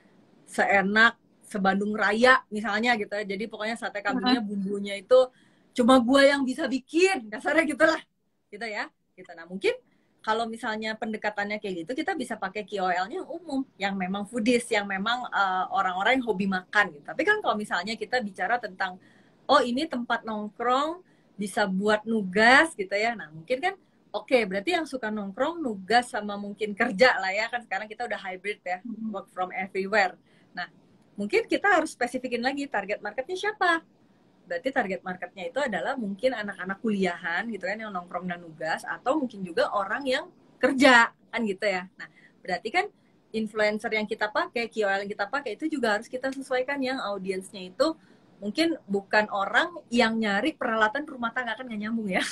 seenak se-Bandung Raya misalnya gitu ya. Jadi pokoknya sate kambingnya bumbunya itu cuma gue yang bisa bikin, kasarnya gitulah gitu ya gitu. Nah mungkin kalau misalnya pendekatannya kayak gitu, kita bisa pakai KOL-nya yang umum, yang memang foodies, yang memang orang-orang yang hobi makan gitu. Tapi kan kalau misalnya kita bicara tentang oh ini tempat nongkrong bisa buat nugas gitu ya, nah mungkin kan oke, berarti yang suka nongkrong, nugas, sama mungkin kerja lah ya. Kan sekarang kita udah hybrid ya, work from everywhere. Nah, mungkin kita harus spesifikin lagi target marketnya siapa. Berarti target marketnya itu adalah mungkin anak-anak kuliahan gitu kan, yang nongkrong dan nugas. Atau mungkin juga orang yang kerja, kan gitu ya. Nah, berarti kan influencer yang kita pakai, KOL yang kita pakai, itu juga harus kita sesuaikan yang audiensnya itu mungkin bukan orang yang nyari peralatan rumah tangga, kan nggak nyambung ya.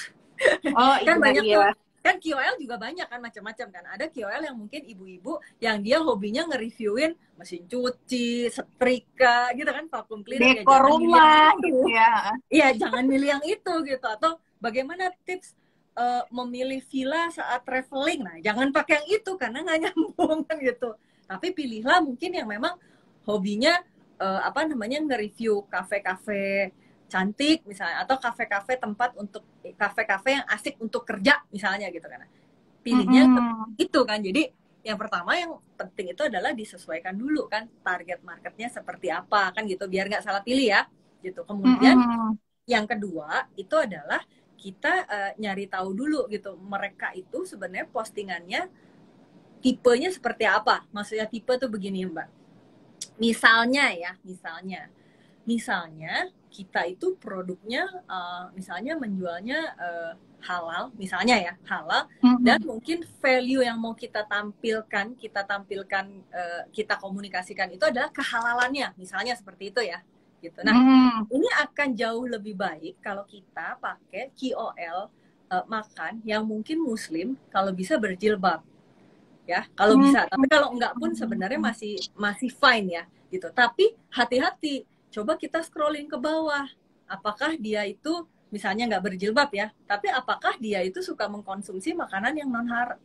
Oh, kan iya, banyak iya. tuh kan KOL juga banyak kan macam-macam kan. Ada KOL yang mungkin ibu-ibu yang dia hobinya nge-reviewin mesin cuci, setrika gitu kan, vacuum cleaner, dekor ya rumah gitu ya. Iya, jangan milih yang itu gitu. Atau bagaimana tips memilih villa saat traveling. Nah, jangan pakai yang itu karena nggak nyambung kan gitu. Tapi pilihlah mungkin yang memang hobinya apa namanya nge-review kafe-kafe cantik misalnya, atau kafe-kafe tempat untuk kafe-kafe yang asik untuk kerja misalnya gitu kan. Pilihnya itu kan. Jadi yang pertama yang penting itu adalah disesuaikan dulu kan target marketnya seperti apa kan gitu, biar nggak salah pilih ya gitu. Kemudian yang kedua itu adalah kita nyari tahu dulu gitu, mereka itu sebenarnya postingannya tipenya seperti apa. Maksudnya tipe tuh begini Mbak, misalnya kita itu produknya misalnya menjualnya halal misalnya ya, halal, dan mungkin value yang mau kita tampilkan kita komunikasikan itu adalah kehalalannya misalnya seperti itu ya gitu. Nah ini akan jauh lebih baik kalau kita pakai KOL makan yang mungkin muslim, kalau bisa berjilbab ya kalau bisa. Tapi kalau enggak pun sebenarnya masih fine ya gitu. Tapi hati-hati, coba kita scrolling ke bawah, apakah dia itu misalnya nggak berjilbab ya, tapi apakah dia itu suka mengkonsumsi makanan yang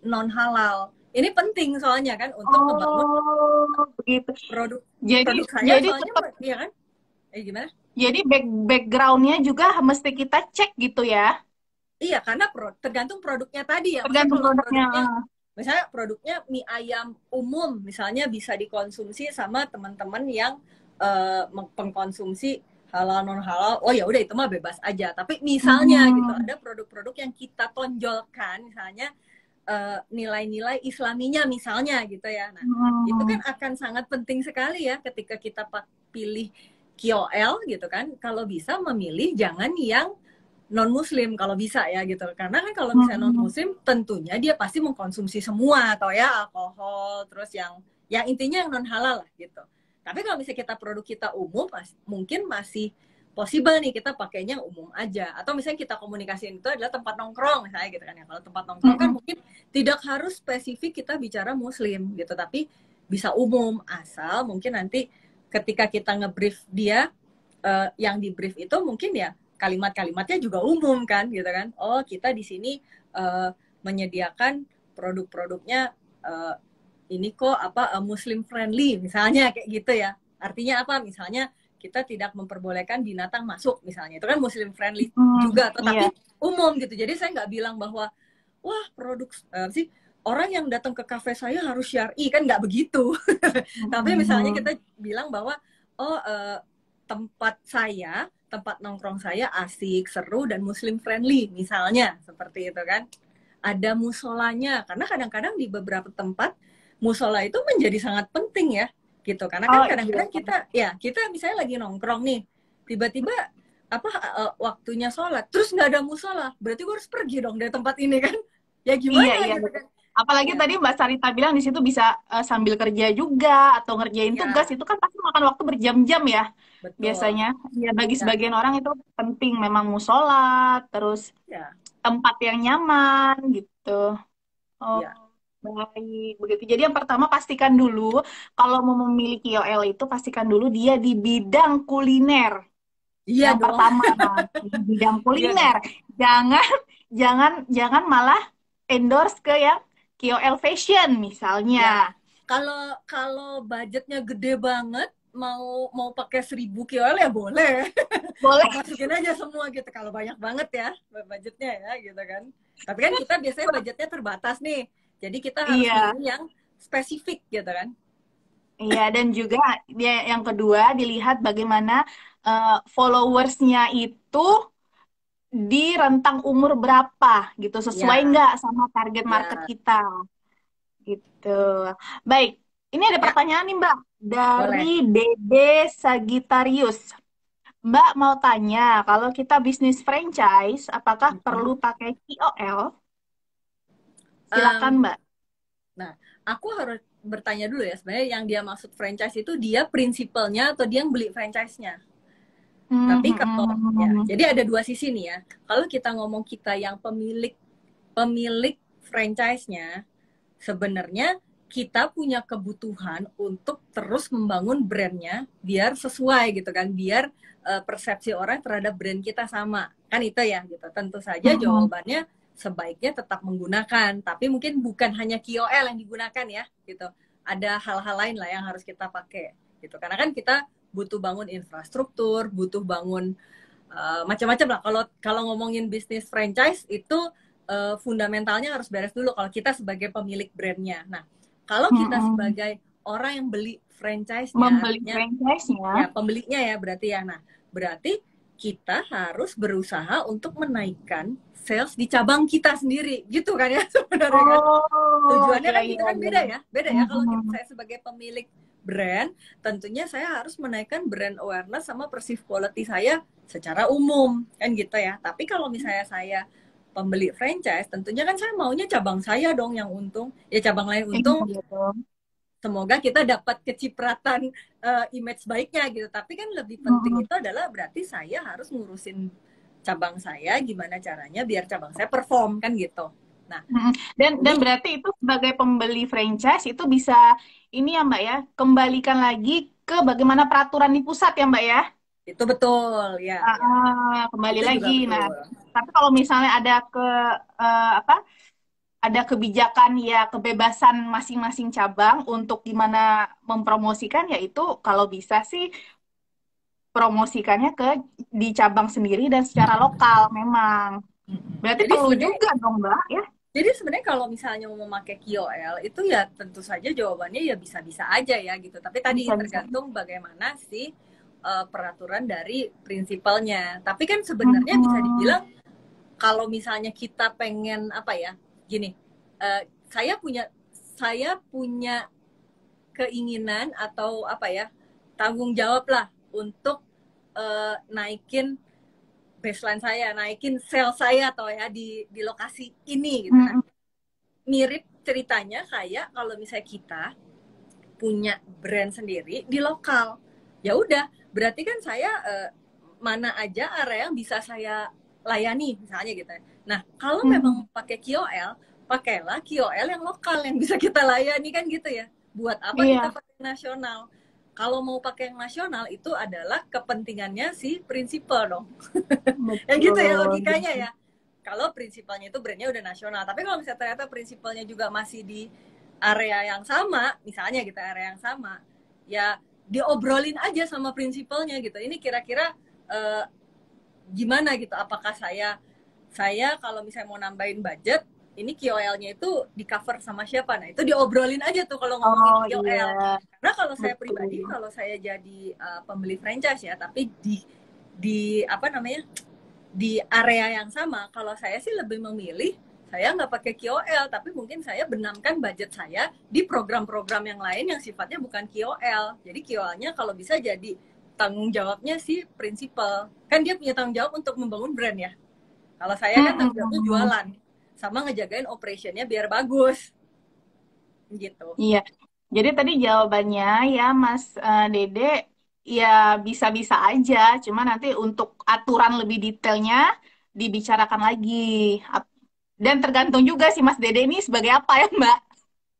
non halal. Ini penting soalnya kan untuk membangun begitu. produk saya Jadi soalnya tetap, iya kan gimana, jadi backgroundnya juga mesti kita cek gitu ya. iya karena tergantung produknya tadi ya. Tergantung Maksudnya kalau produknya. misalnya produknya mie ayam umum misalnya bisa dikonsumsi sama teman-teman yang pengkonsumsi halal non halal, oh ya udah itu mah bebas aja. Tapi misalnya gitu ada produk-produk yang kita tonjolkan misalnya nilai-nilai islaminya misalnya gitu ya. Nah, itu kan akan sangat penting sekali ya ketika kita pilih KOL gitu kan. Kalau bisa memilih jangan yang non muslim kalau bisa ya gitu, karena kan kalau misalnya non muslim tentunya dia pasti mengkonsumsi semua atau ya alkohol terus yang intinya yang non halal lah gitu. Tapi kalau misalnya kita produk kita umum mungkin masih possible nih kita pakainya umum aja, atau misalnya kita komunikasiin itu adalah tempat nongkrong misalnya gitu kan ya. Kalau tempat nongkrong kan mungkin tidak harus spesifik kita bicara muslim gitu, tapi bisa umum, asal mungkin nanti ketika kita ngebrief dia yang di brief itu mungkin ya kalimat-kalimatnya juga umum kan gitu kan. Oh kita di sini menyediakan produk-produknya ini kok muslim friendly misalnya kayak gitu ya. Artinya apa? Misalnya kita tidak memperbolehkan binatang masuk misalnya. Itu kan muslim friendly juga, tetapi umum gitu. Jadi saya nggak bilang bahwa wah produk sih orang yang datang ke kafe saya harus syar'i, kan nggak begitu. Tapi misalnya kita bilang bahwa tempat nongkrong saya asik, seru, dan muslim friendly misalnya, seperti itu kan. Ada musolanya, karena kadang-kadang di beberapa tempat musola itu menjadi sangat penting ya, gitu. Karena kan kadang-kadang kita misalnya lagi nongkrong nih, tiba-tiba waktunya sholat, terus nggak ada musola, berarti gue harus pergi dong dari tempat ini kan. Ya gimana gitu kan. Apalagi tadi Mbak Sarita bilang di situ bisa sambil kerja juga atau ngerjain tugas, itu kan pasti makan waktu berjam-jam ya. Betul. Biasanya ya bagi sebagian orang itu penting memang musola, terus tempat yang nyaman gitu. Baik, begitu. Jadi yang pertama pastikan dulu kalau mau memiliki KOL itu pastikan dulu dia di bidang kuliner. Yang pertama di bidang kuliner. Jangan malah endorse ke yang KOL fashion misalnya. Kalau budgetnya gede banget, mau pakai 1000 KOL ya boleh. Boleh. Masukin aja semua gitu. Kalau banyak banget ya budgetnya ya gitu kan. Tapi kan kita biasanya budgetnya terbatas nih. Jadi kita harus pilih yang spesifik gitu kan. Iya, dan juga yang kedua dilihat bagaimana followersnya itu di rentang umur berapa gitu, sesuai nggak sama target market kita gitu. Baik, ini ada pertanyaan nih Mbak dari Dede Sagittarius. Mbak mau tanya, kalau kita bisnis franchise apakah perlu pakai KOL? Silakan Mbak. Nah, aku harus bertanya dulu ya, sebenarnya yang dia maksud franchise itu dia prinsipalnya atau dia yang beli franchise-nya. Tapi kalau jadi ada dua sisi nih ya. Kalau kita ngomong kita yang pemilik franchise-nya, sebenarnya kita punya kebutuhan untuk terus membangun brand-nya biar sesuai gitu kan, biar persepsi orang terhadap brand kita sama. Kan itu ya gitu. Tentu saja jawabannya sebaiknya tetap menggunakan, tapi mungkin bukan hanya KOL yang digunakan ya gitu. Ada hal-hal lain lah yang harus kita pakai gitu. Karena kan kita butuh bangun infrastruktur, butuh bangun macam-macam lah. Kalau ngomongin bisnis franchise itu fundamentalnya harus beres dulu kalau kita sebagai pemilik brandnya. Nah, kalau kita sebagai orang yang beli franchise-nya, ya pembelinya ya berarti ya. Nah, berarti kita harus berusaha untuk menaikkan sales di cabang kita sendiri, gitu kan ya sebenarnya kan. Tujuannya kan kita kan beda ya. Kalau saya sebagai pemilik brand, tentunya saya harus menaikkan brand awareness sama perceived quality saya secara umum, kan gitu ya. Tapi kalau misalnya saya pembeli franchise, tentunya kan saya maunya cabang saya dong yang untung, ya cabang lain untung. Semoga kita dapat kecipratan image baiknya gitu. Tapi kan lebih penting itu adalah berarti saya harus ngurusin cabang saya gimana caranya biar cabang saya perform kan gitu. Nah, dan berarti itu sebagai pembeli franchise itu bisa ini ya Mbak ya, kembalikan lagi ke bagaimana peraturan di pusat ya Mbak ya. Itu betul ya. Kembali itu lagi. Nah, tapi kalau misalnya ada ada kebijakan ya kebebasan masing-masing cabang untuk gimana mempromosikan, yaitu kalau bisa sih promosikannya di cabang sendiri dan secara lokal memang. Berarti perlu juga dong Mbak ya. Jadi sebenarnya kalau misalnya mau memakai KOL itu ya tentu saja jawabannya ya bisa-bisa aja ya gitu. Tapi tadi Bisa-bisa. tergantung bagaimana sih peraturan dari prinsipalnya. Tapi kan sebenarnya bisa dibilang kalau misalnya kita pengen apa ya, gini, saya punya keinginan atau apa ya, tanggung jawab lah untuk naikin baseline saya, naikin sales saya atau ya di lokasi ini gitu. Nah, mirip ceritanya kayak kalau misalnya kita punya brand sendiri di lokal. Ya udah, berarti kan saya mana aja area yang bisa saya layani misalnya gitu. Nah, kalau memang pakai KOL, pakailah KOL yang lokal yang bisa kita layani kan gitu ya. Buat apa kita pakai nasional? Kalau mau pakai yang nasional itu adalah kepentingannya si prinsipal dong. Ya gitu ya logikanya ya. Kalau prinsipalnya itu brandnya udah nasional, tapi kalau misalnya ternyata prinsipalnya juga masih di area yang sama, misalnya gitu area yang sama, ya diobrolin aja sama prinsipalnya gitu. Ini kira-kira gimana gitu? Apakah saya kalau misalnya mau nambahin budget, ini KOL-nya itu di cover sama siapa? Nah, itu diobrolin aja tuh kalau ngomongin KOL. Iya. Karena kalau saya pribadi, kalau saya jadi pembeli franchise ya, tapi di apa namanya? Di area yang sama, kalau saya sih lebih memilih saya nggak pakai KOL, tapi mungkin saya benamkan budget saya di program-program yang lain yang sifatnya bukan KOL. Jadi KOL-nya kalau bisa jadi tanggung jawabnya si prinsipal. Kan dia punya tanggung jawab untuk membangun brand ya. Kalau saya kan tanggung jawabnya jualan, sama ngejagain operationnya biar bagus. Gitu. Iya, jadi tadi jawabannya ya Mas Dede, ya bisa-bisa aja, cuma nanti untuk aturan lebih detailnya dibicarakan lagi. Dan tergantung juga sih Mas Dede ini sebagai apa ya Mbak?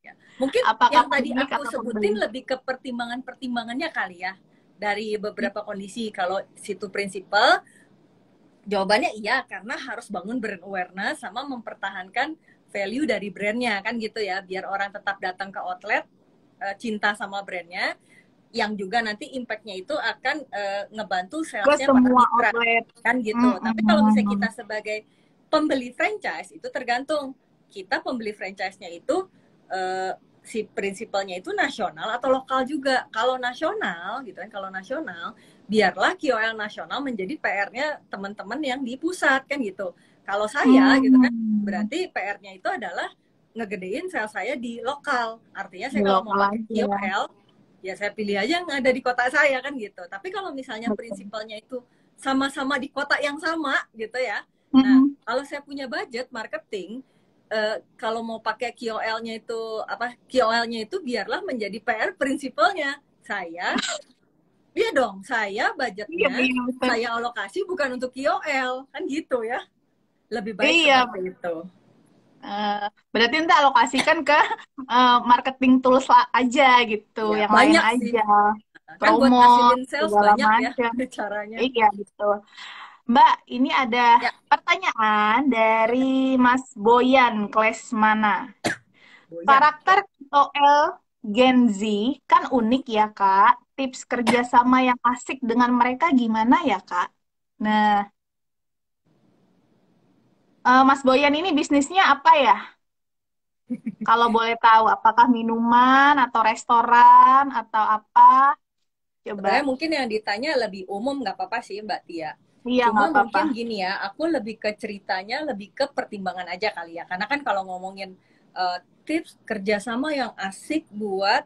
Ya. Mungkin Apakah yang tadi pemilik aku atau sebutin pembeli? lebih ke pertimbangan-pertimbangannya kali ya. Dari beberapa kondisi, kalau situ prinsipal, jawabannya iya, karena harus bangun brand awareness sama mempertahankan value dari brandnya, kan gitu ya, biar orang tetap datang ke outlet, cinta sama brandnya, yang juga nanti impact-nya itu akan ngebantu Ke sales-nya para semua mitra, outlet. kan gitu. Tapi kalau misalnya kita sebagai pembeli franchise, itu tergantung. Kita pembeli franchise-nya itu si prinsipalnya itu nasional atau lokal juga. Kalau nasional gitu kan, kalau nasional biarlah KOL nasional menjadi PR-nya teman-teman yang di pusat kan gitu. Kalau saya gitu kan berarti PR-nya itu adalah ngegedein sales saya di lokal. Artinya saya kalau mau pakai KOL ya saya pilih aja yang ada di kota saya kan gitu. Tapi kalau misalnya prinsipalnya itu sama-sama di kota yang sama gitu ya. Nah, kalau saya punya budget marketing, kalau mau pakai KOL-nya itu KOL-nya itu biarlah menjadi PR prinsipalnya. Iya dong, saya budgetnya saya alokasi bukan untuk KOL, kan gitu ya. Lebih baik seperti itu. Berarti nanti alokasikan ke marketing tools aja gitu, Ya, yang lain sih. aja. Kan buat ngasilin sales banyak ya caranya. Iya, betul. Mbak, ini ada pertanyaan dari Mas Boyan Klesmana. Karakter KOL Gen Z kan unik ya, Kak. Tips kerjasama yang asik dengan mereka gimana ya, Kak? Nah, Mas Boyan ini bisnisnya apa ya? Kalau boleh tahu, apakah minuman atau restoran atau apa? Coba. Sebenarnya mungkin yang ditanya lebih umum, nggak apa-apa sih Mbak Tia. Iya, Cuma apa-apa. mungkin gini ya, aku lebih ke ceritanya, lebih ke pertimbangan aja kali ya. Karena kan kalau ngomongin tips kerjasama yang asik buat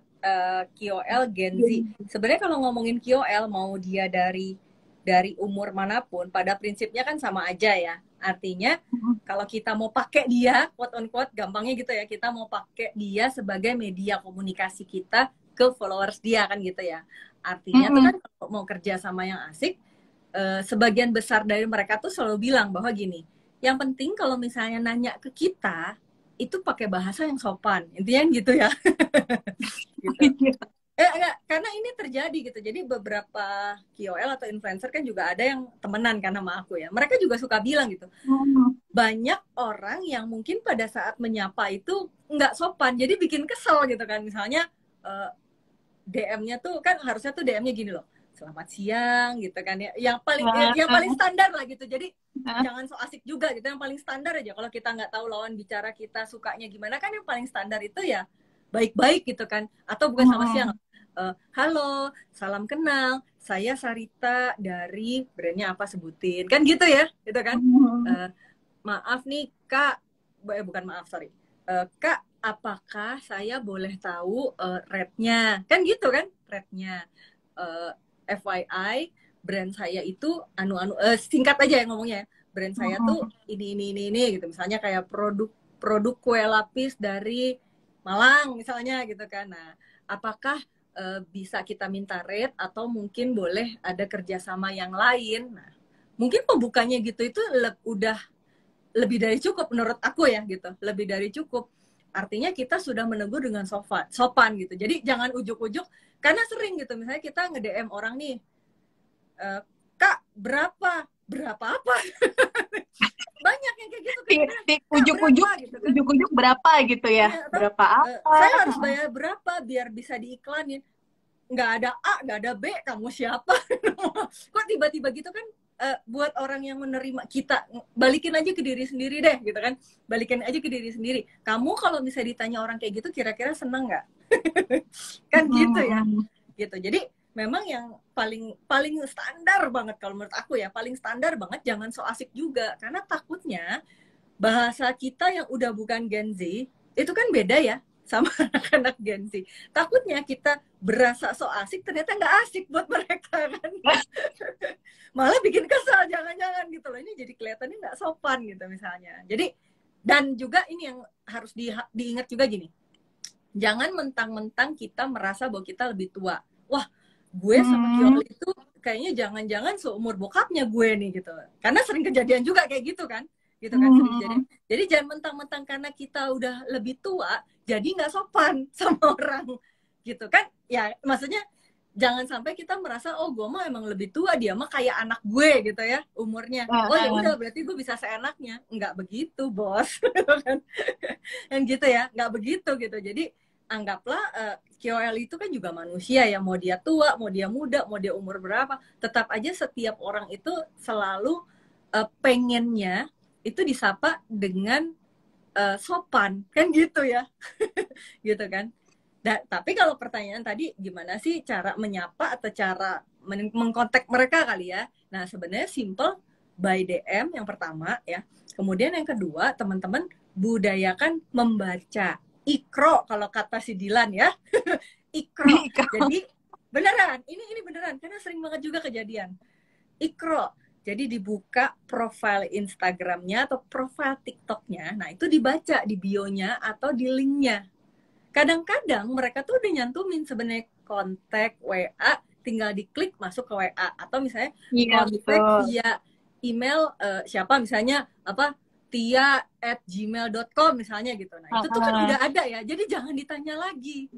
KOL Gen Z. Sebenarnya kalau ngomongin KOL, mau dia dari umur manapun, pada prinsipnya kan sama aja ya. Artinya kalau kita mau pakai dia, quote on quote, gampangnya gitu ya, kita mau pakai dia sebagai media komunikasi kita ke followers dia kan gitu ya. Artinya tuh kan kalau mau kerja sama yang asik, sebagian besar dari mereka tuh selalu bilang bahwa gini, yang penting kalau misalnya nanya ke kita, itu pakai bahasa yang sopan. Intinya gitu ya. Gitu. Enggak, karena ini terjadi gitu. Jadi beberapa KOL atau influencer kan juga ada yang temenan kan sama aku ya. Mereka juga suka bilang gitu. Banyak orang yang mungkin pada saat menyapa itu nggak sopan. Jadi bikin kesel gitu kan. Misalnya DM-nya tuh kan harusnya tuh DM-nya gini loh. selamat siang gitu kan ya. Yang paling standar lah gitu. Jadi jangan so asik juga gitu. Yang paling standar aja. Kalau kita nggak tahu lawan bicara kita sukanya gimana kan, yang paling standar itu ya baik-baik gitu kan. Atau bukan selamat siang. Halo, salam kenal. Saya Sarita dari brandnya apa, sebutin. Kan gitu ya, gitu kan. Maaf nih Kak, bukan maaf, sorry. Kak, apakah saya boleh tahu rate-nya? Kan gitu kan, rate-nya. FYI, brand saya itu singkat aja ya ngomongnya. Brand saya tuh ini gitu. Misalnya kayak produk kue lapis dari Malang misalnya gitu kan. Nah, apakah bisa kita minta rate atau mungkin boleh ada kerjasama yang lain? Nah, mungkin pembukanya gitu itu udah lebih dari cukup menurut aku ya gitu, lebih dari cukup. Artinya kita sudah menegur dengan sopan gitu. Jadi jangan ujuk-ujuk, karena sering gitu misalnya kita nge-DM orang nih, Kak berapa apa banyak yang kayak gitu kan, ujuk-ujuk berapa gitu ya, berapa apa, saya harus bayar berapa biar bisa diiklanin. Nggak ada A, nggak ada B, kamu siapa? Kok tiba-tiba gitu kan. Buat orang yang menerima kita, balikin aja ke diri sendiri deh gitu kan, balikin aja ke diri sendiri. Kamu kalau misalnya ditanya orang kayak gitu kira-kira seneng nggak? Kan gitu ya gitu. Jadi memang yang paling standar banget kalau menurut aku ya, paling standar banget, jangan so asik juga, karena takutnya bahasa kita yang udah bukan Gen Z itu kan beda ya sama anak-anak Gen Z. Takutnya kita berasa so asik, ternyata nggak asik buat mereka kan. Malah bikin kesal, jangan-jangan gitu loh. Ini jadi kelihatannya nggak sopan gitu misalnya. Jadi, dan juga ini yang harus diingat juga gini. Jangan mentang-mentang kita merasa bahwa kita lebih tua. Wah, gue sama Kiol itu kayaknya jangan-jangan seumur bokapnya gue nih gitu. Karena sering kejadian juga kayak gitu kan. Gitu kan, jadi jangan mentang-mentang karena kita udah lebih tua jadi nggak sopan sama orang gitu kan ya. Maksudnya jangan sampai kita merasa oh gue mah emang lebih tua, dia mah kayak anak gue gitu ya umurnya, oh ya udah berarti gue bisa seenaknya. Nggak begitu bos. Kan gitu ya, nggak begitu gitu. Jadi anggaplah KOL itu kan juga manusia ya, mau dia tua, mau dia muda, mau dia umur berapa, tetap aja setiap orang itu selalu pengennya itu disapa dengan sopan kan gitu ya. Gitu kan. Tapi kalau pertanyaan tadi gimana sih cara menyapa atau cara mengkontak mereka kali ya. Nah sebenarnya simple, by DM yang pertama ya. Kemudian yang kedua, teman-teman budayakan membaca. Ikro kalau kata si Dilan ya. Ikro. Jadi beneran, ini beneran karena sering banget juga kejadian. Ikro. Jadi dibuka profil Instagramnya atau profil TikToknya, nah itu dibaca di bio-nya atau di link-nya. Kadang-kadang mereka tuh udah nyantumin sebenarnya kontak WA, tinggal diklik masuk ke WA, atau misalnya kontak via email siapa misalnya apa tia@gmail.com misalnya gitu. Nah itu tuh kan udah ada ya, jadi jangan ditanya lagi.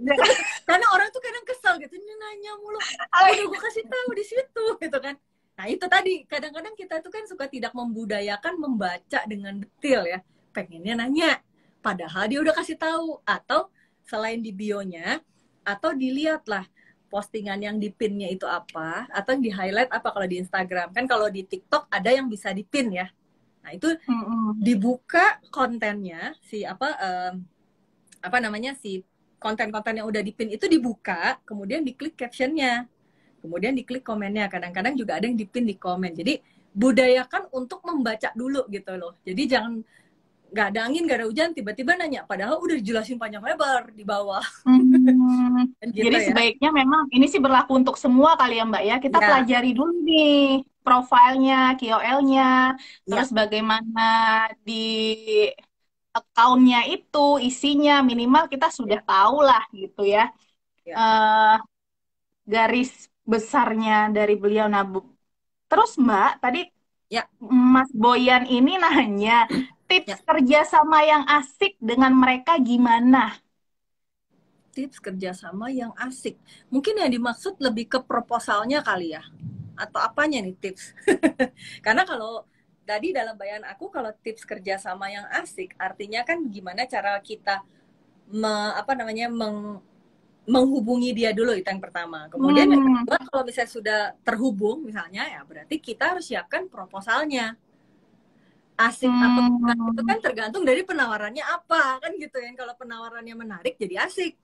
Karena orang tuh kadang kesal gitu, ini nanya mulu, udah gue kasih tahu di situ gitu kan. Nah itu tadi, kadang-kadang kita tuh kan suka tidak membudayakan membaca dengan detail ya. Pengennya nanya, padahal dia udah kasih tahu. Atau selain di bio-nya, atau dilihatlah postingan yang di pin-nya itu apa, atau yang di highlight apa kalau di Instagram. Kan kalau di TikTok ada yang bisa di pin ya. Nah itu dibuka kontennya, si konten-konten yang udah di pin itu dibuka, kemudian diklik captionnya. Kemudian diklik komennya, kadang-kadang juga ada yang dipin di komen. Jadi budayakan untuk membaca dulu gitu loh. Jadi jangan nggak ada angin, nggak ada hujan, tiba-tiba nanya. Padahal udah dijelasin panjang lebar di bawah. Gitu jadi ya. Sebaiknya memang ini sih berlaku untuk semua kali ya Mbak ya. Kita pelajari dulu nih profilnya, KOL-nya, terus bagaimana di account-nya itu isinya, minimal kita sudah tahu lah gitu ya. Garis besarnya dari beliau. Nah, terus Mbak, tadi Mas Boyan ini nanya, tips kerjasama yang asik dengan mereka gimana? Tips kerjasama yang asik. Mungkin yang dimaksud lebih ke proposalnya kali ya? Atau apanya nih tips? Karena kalau tadi dalam bayangan aku, kalau tips kerjasama yang asik, artinya kan gimana cara kita menghubungi dia dulu, itu yang pertama. Kemudian yang kedua, kalau misalnya sudah terhubung misalnya, ya berarti kita harus siapkan proposalnya. Asik atau enggak itu kan tergantung dari penawarannya apa kan gitu ya. Kalau penawarannya menarik jadi asik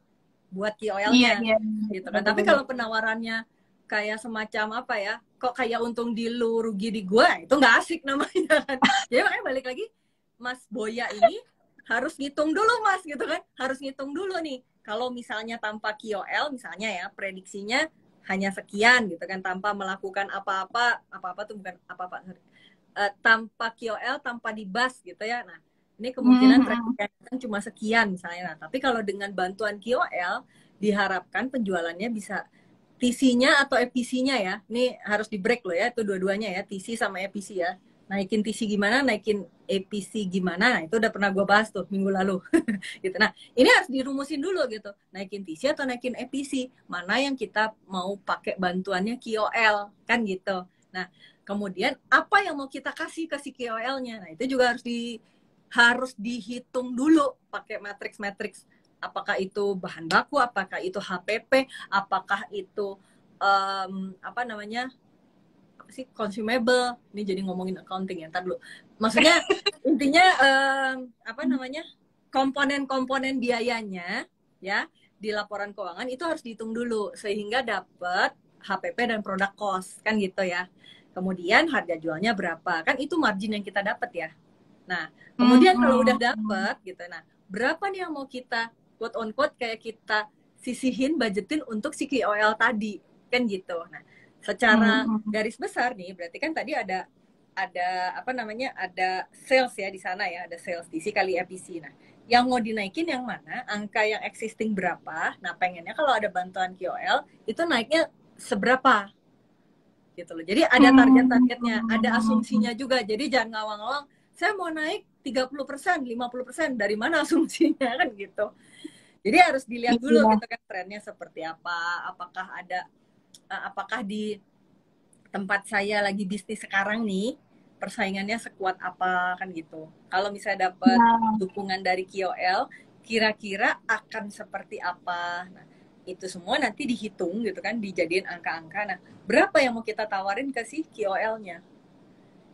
buat KOL-nya gitu kan. Tapi kalau penawarannya kayak semacam apa ya, kok kayak untung di lu rugi di gua, itu nggak asik namanya kan. Jadi makanya balik lagi, Mas Boya ini harus ngitung dulu Mas gitu kan, harus ngitung dulu nih. Kalau misalnya tanpa KOL misalnya ya, prediksinya hanya sekian gitu kan, tanpa melakukan apa-apa tuh bukan apa-apa, tanpa KOL, tanpa dibas gitu ya. Nah, ini kemungkinan traffic kan cuma sekian misalnya. Nah, tapi kalau dengan bantuan KOL, diharapkan penjualannya bisa TC-nya atau EPC-nya ya. Ini harus di break loh ya, itu dua-duanya ya, TC sama EPC ya. Naikin TC gimana, naikin EPC gimana, nah, itu udah pernah gue bahas tuh minggu lalu. Gitu. Nah, ini harus dirumusin dulu gitu. Naikin TC atau naikin EPC, mana yang kita mau pakai bantuannya KOL, kan gitu. Nah, kemudian apa yang mau kita kasih ke si KOL-nya, nah itu juga harus dihitung dulu pakai matriks-matriks. Apakah itu bahan baku, apakah itu HPP, apakah itu apa namanya, apa sih, consumable. Ini jadi ngomongin accounting ya, ntar dulu. Maksudnya intinya apa namanya, komponen-komponen biayanya ya di laporan keuangan itu harus dihitung dulu sehingga dapat HPP dan produk cost kan gitu ya. Kemudian harga jualnya berapa, kan itu margin yang kita dapat ya. Nah, kemudian kalau udah dapat gitu, nah berapa nih yang mau kita quote on quote kayak kita sisihin, budgetin untuk si KOL tadi kan gitu. Nah, secara garis besar nih berarti kan tadi ada apa namanya, ada sales ya di sana ya, ada sales DC kali EPC. Nah, yang mau dinaikin yang mana, angka yang existing berapa. Nah, pengennya kalau ada bantuan KOL itu naiknya seberapa gitu loh. Jadi ada target-targetnya, ada asumsinya juga. Jadi jangan ngawang-ngawang, saya mau naik 30%, 50%, dari mana asumsinya kan gitu. Jadi harus dilihat dulu gitu kan trennya seperti apa, apakah di tempat saya lagi bisnis sekarang nih persaingannya sekuat apa kan gitu. Kalau misalnya dapat dukungan dari KOL, kira-kira akan seperti apa. Nah, itu semua nanti dihitung gitu kan, dijadiin angka-angka. Nah, berapa yang mau kita tawarin ke si KOL-nya.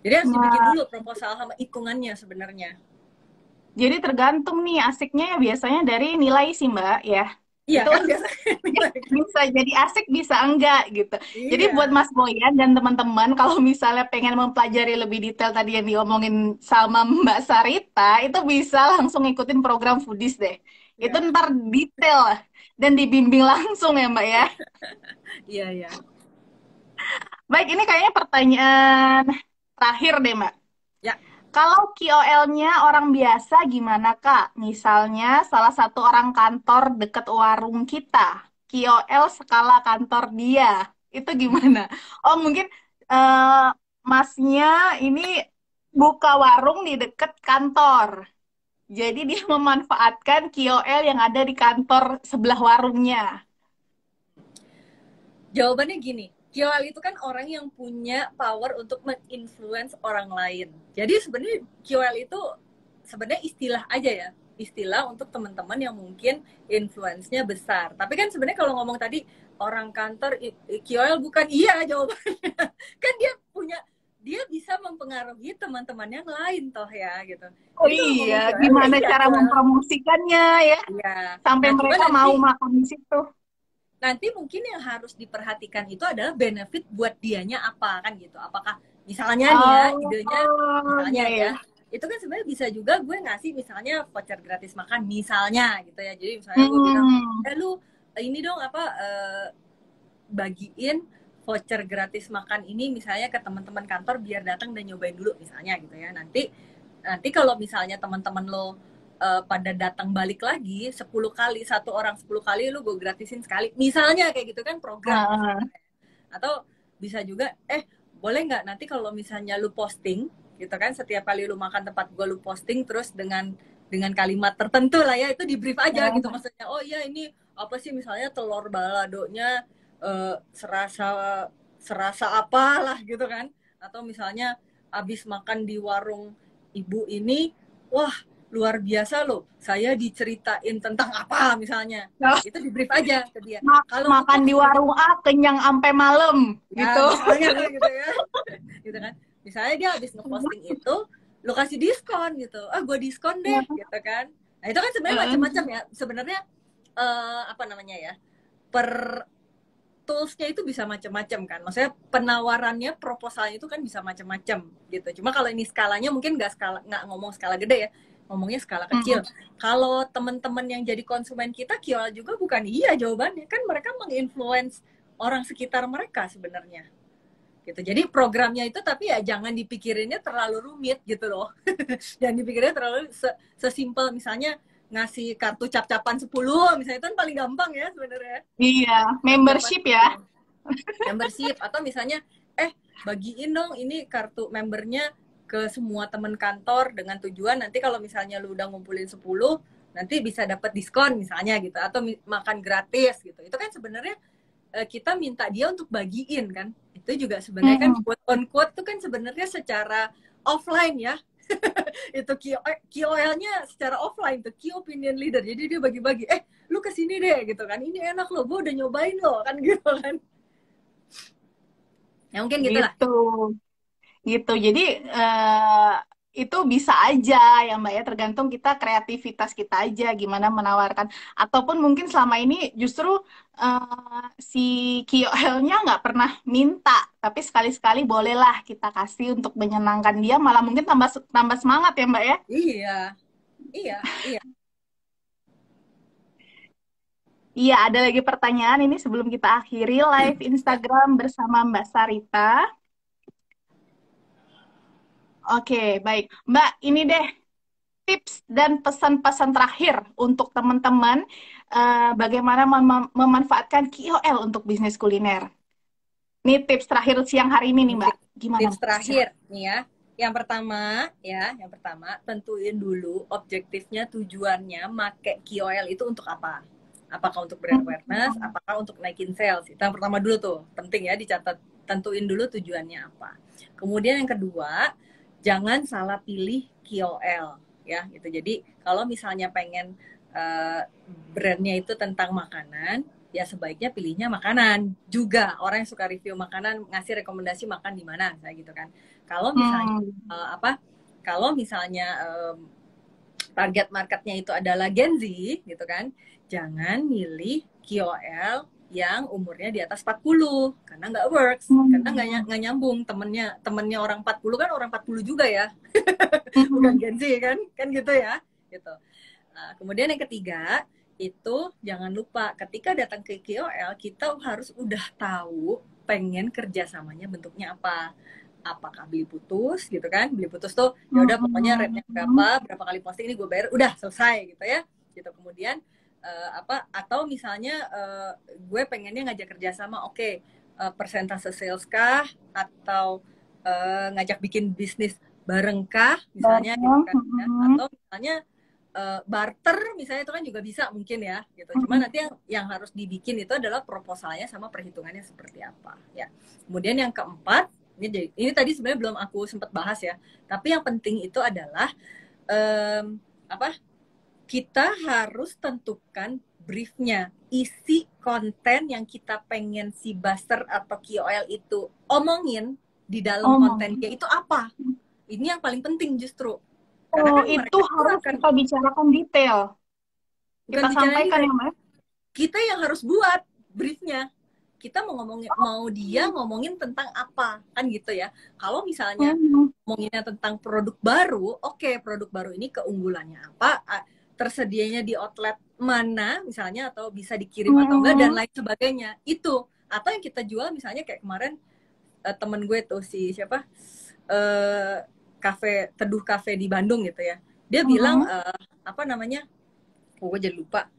Jadi harus dibikin dulu proposal sama hitungannya sebenarnya. Jadi tergantung nih, asiknya ya biasanya dari nilai sih Mbak ya. Iya itu kan biasanya bisa jadi asik bisa enggak gitu. Iya. Jadi buat Mas Boyan dan teman-teman kalau misalnya pengen mempelajari lebih detail tadi yang diomongin sama Mbak Sarita, itu bisa langsung ikutin program Foodies deh. Ya. Itu ntar detail dan dibimbing langsung ya Mbak ya. Iya, iya. Baik, ini kayaknya pertanyaan terakhir deh Mbak. Ya. Kalau KOL-nya orang biasa gimana Kak? Misalnya salah satu orang kantor deket warung kita, KOL skala kantor dia, itu gimana? Oh mungkin masnya ini buka warung di deket kantor, jadi dia memanfaatkan KOL yang ada di kantor sebelah warungnya. Jawabannya gini, KOL itu kan orang yang punya power untuk menginfluence orang lain. Jadi sebenarnya KOL itu sebenarnya istilah aja ya, istilah untuk teman-teman yang mungkin influence-nya besar. Tapi kan sebenarnya kalau ngomong tadi orang kantor KOL bukan, iya jawabannya. Kan dia bisa mempengaruhi teman-teman yang lain toh ya gitu. Oh iya, gimana cara mempromosikannya ya? Iya. Sampai mereka mau makan di situ. Nanti mungkin yang harus diperhatikan itu adalah benefit buat dianya apa kan gitu. Apakah misalnya nih ya, idenya misalnya ya, itu kan sebenarnya bisa juga gue ngasih misalnya voucher gratis makan misalnya gitu ya. Jadi misalnya gue bilang, lu ini dong apa bagiin voucher gratis makan ini misalnya ke teman-teman kantor biar datang dan nyobain dulu misalnya gitu ya. Nanti kalau misalnya teman-teman lo pada datang balik lagi 10 kali, satu orang 10 kali lu gue gratisin sekali misalnya kayak gitu kan program. Atau bisa juga boleh nggak nanti kalau misalnya lu posting gitu kan, setiap kali lu makan tempat gue lu posting terus dengan kalimat tertentu lah ya, itu di brief aja gitu maksudnya. Oh iya ini apa sih misalnya telur baladonya serasa apalah gitu kan, atau misalnya abis makan di warung ibu ini, wah luar biasa loh, saya diceritain tentang apa misalnya, itu di brief aja ke dia. Kalau makan di warung A kenyang sampai malam ya, gitu. Misalnya gitu ya. Gitu kan. Misalnya dia habis ngeposting itu, lo kasih diskon gitu. Gue diskon deh gitu kan. Nah, itu kan sebenarnya macam-macam ya. Sebenarnya apa namanya ya? Per toolsnya itu bisa macam-macam kan. Maksudnya penawarannya, proposalnya itu kan bisa macam-macam gitu. Cuma kalau ini skalanya mungkin nggak ngomong skala gede ya, ngomongnya skala kecil. Kalau teman-teman yang jadi konsumen kita, KOL juga bukan iya jawabannya. Kan mereka menginfluence orang sekitar mereka sebenarnya. Gitu. Jadi programnya itu tapi ya jangan dipikirinnya terlalu rumit gitu loh. Jangan dipikirinnya terlalu sesimpel misalnya ngasih kartu cap-capan 10 misalnya, itu kan paling gampang ya sebenarnya. Iya, membership ya. Membership, atau misalnya bagiin dong ini kartu membernya ke semua teman kantor dengan tujuan nanti kalau misalnya lu udah ngumpulin 10 nanti bisa dapat diskon misalnya gitu, atau makan gratis gitu. Itu kan sebenarnya kita minta dia untuk bagiin kan. Itu juga sebenarnya kan quote on quote itu kan sebenarnya secara offline ya. Itu KOL-nya secara offline tuh, key opinion leader. Jadi dia bagi-bagi, lu kesini deh gitu kan, ini enak loh, gue udah nyobain loh kan gitu kan. Ya mungkin gitu lah. Gitu. Jadi itu bisa aja ya Mbak ya, tergantung kita kreativitas kita aja gimana menawarkan. Ataupun mungkin selama ini justru si KOL-nya nggak pernah minta, tapi sekali-sekali bolehlah kita kasih untuk menyenangkan dia, malah mungkin tambah semangat ya Mbak ya. Iya. Iya, ada lagi pertanyaan ini sebelum kita akhiri live Instagram bersama Mbak Sarita. Oke, baik. Mbak, ini deh tips dan pesan-pesan terakhir untuk teman-teman bagaimana memanfaatkan KOL untuk bisnis kuliner. Ini tips terakhir siang hari ini nih, Mbak. Gimana? Tips terakhir nih ya. Yang pertama tentuin dulu objektifnya, tujuannya make KOL itu untuk apa? Apakah untuk brand awareness, apakah untuk naikin sales? Itu yang pertama dulu tuh, penting ya dicatat. Tentuin dulu tujuannya apa. Kemudian yang kedua, jangan salah pilih KOL ya gitu. Jadi kalau misalnya pengen brandnya itu tentang makanan, ya sebaiknya pilihnya makanan juga. Orang yang suka review makanan ngasih rekomendasi makan di mana, kayak gitu kan. Kalau misalnya kalau misalnya target marketnya itu adalah Gen Z gitu kan, jangan milih KOL yang umurnya di atas 40 karena nggak works, karena nggak nyambung. Temennya orang 40 kan orang 40 juga ya. Bukan Gen Z kan gitu ya gitu. Nah, kemudian yang ketiga itu jangan lupa ketika datang ke KOL kita harus udah tahu pengen kerjasamanya bentuknya apa. Apakah beli putus gitu kan, beli putus tuh ya udah pokoknya rate-nya berapa kali posting ini gue bayar udah selesai gitu ya gitu. Kemudian atau misalnya gue pengennya ngajak kerjasama, persentase sales kah, atau ngajak bikin bisnis bareng kah misalnya gitu kan ya. Atau misalnya barter misalnya, itu kan juga bisa mungkin ya gitu. Cuma nanti yang harus dibikin itu adalah proposalnya sama perhitungannya seperti apa ya. Kemudian yang keempat, ini tadi sebenarnya belum aku sempat bahas ya, tapi yang penting itu adalah kita harus tentukan briefnya, isi konten yang kita pengen si buzzer atau KOL itu omongin di dalam kontennya itu apa. Ini yang paling penting justru. Karena kan itu harus kita bicarakan detail. Kita sampaikan ya, Mbak. Kita yang harus buat briefnya. Kita mau dia ngomongin tentang apa, kan gitu ya. Kalau misalnya ngomonginnya tentang produk baru, produk baru ini keunggulannya apa, tersedianya di outlet mana misalnya, atau bisa dikirim atau enggak, dan lain sebagainya. Itu, atau yang kita jual misalnya kayak kemarin temen gue tuh si siapa, Teduh Cafe di Bandung gitu ya, dia bilang gue jadi lupa,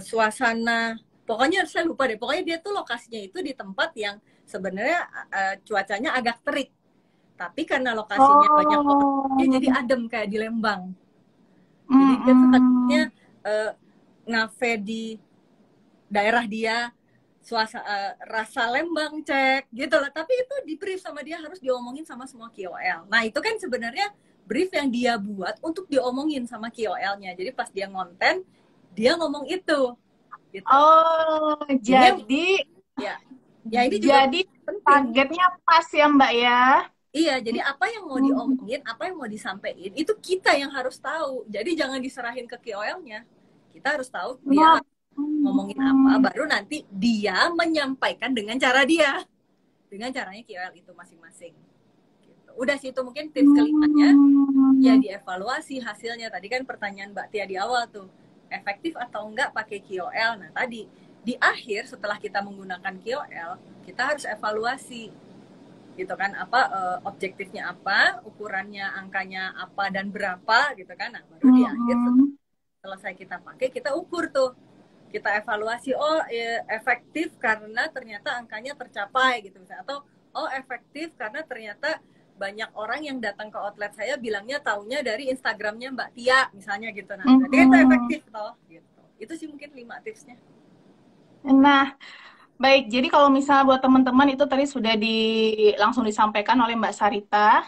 suasana, pokoknya saya lupa deh, pokoknya dia tuh lokasinya itu di tempat yang sebenarnya cuacanya agak terik, tapi karena lokasinya banyak orang, dia jadi adem kayak di Lembang. Jadi dia tuh tadinya ngafe di daerah dia, rasa Lembang cek gitu lah, tapi itu di brief sama dia, harus diomongin sama semua KOL. Nah itu kan sebenarnya brief yang dia buat untuk diomongin sama KOL-nya. Jadi pas dia ngonten, dia ngomong itu. Gitu. Oh, jadi ya ini juga jadi targetnya pas ya Mbak ya. Iya, jadi apa yang mau diomongin, apa yang mau disampaikan, itu kita yang harus tahu. Jadi jangan diserahin ke KOL-nya. Kita harus tahu dia ngomongin apa, baru nanti dia menyampaikan dengan cara dia. Dengan caranya KOL itu masing-masing. Gitu. Udah sih, itu mungkin tips kelimanya. Ya dievaluasi hasilnya. Tadi kan pertanyaan Mbak Tia di awal tuh, efektif atau enggak pakai KOL. Nah tadi, di akhir setelah kita menggunakan KOL, kita harus evaluasi gitu kan, apa objektifnya apa, ukurannya, angkanya apa dan berapa gitu kan. Nah baru di akhir selesai kita pakai, kita ukur tuh, kita evaluasi, oh efektif karena ternyata angkanya tercapai gitu misalnya, atau oh efektif karena ternyata banyak orang yang datang ke outlet saya bilangnya taunya dari Instagramnya Mbak Tia misalnya gitu. Nah berarti itu efektif toh gitu. Itu sih mungkin 5 tipsnya. Nah, baik, jadi kalau misalnya buat teman-teman itu tadi sudah langsung disampaikan oleh Mbak Sarita,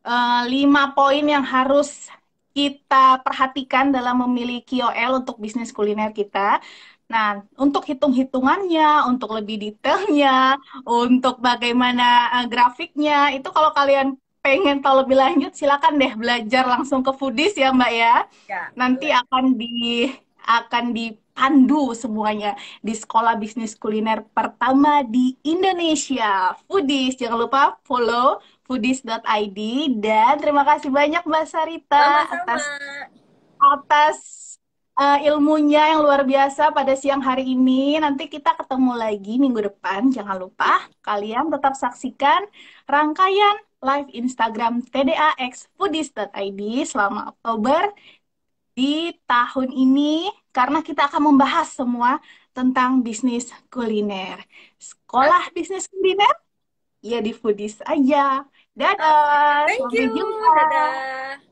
5 poin yang harus kita perhatikan dalam memilih KOL untuk bisnis kuliner kita. Nah, untuk hitung-hitungannya, untuk lebih detailnya, untuk bagaimana grafiknya, itu kalau kalian pengen tahu lebih lanjut, silakan deh belajar langsung ke Foodies ya Mbak ya. Nanti akan dipandu semuanya di sekolah bisnis kuliner pertama di Indonesia, Foodies. Jangan lupa follow foodies.id, dan terima kasih banyak Mbak Sarita atas ilmunya yang luar biasa pada siang hari ini. Nanti kita ketemu lagi minggu depan. Jangan lupa kalian tetap saksikan rangkaian live Instagram TDAX foodies.id selama Oktober di tahun ini, karena kita akan membahas semua tentang bisnis kuliner. Sekolah bisnis kuliner ya di Foodies aja. Dadah. Thank you. Dadah.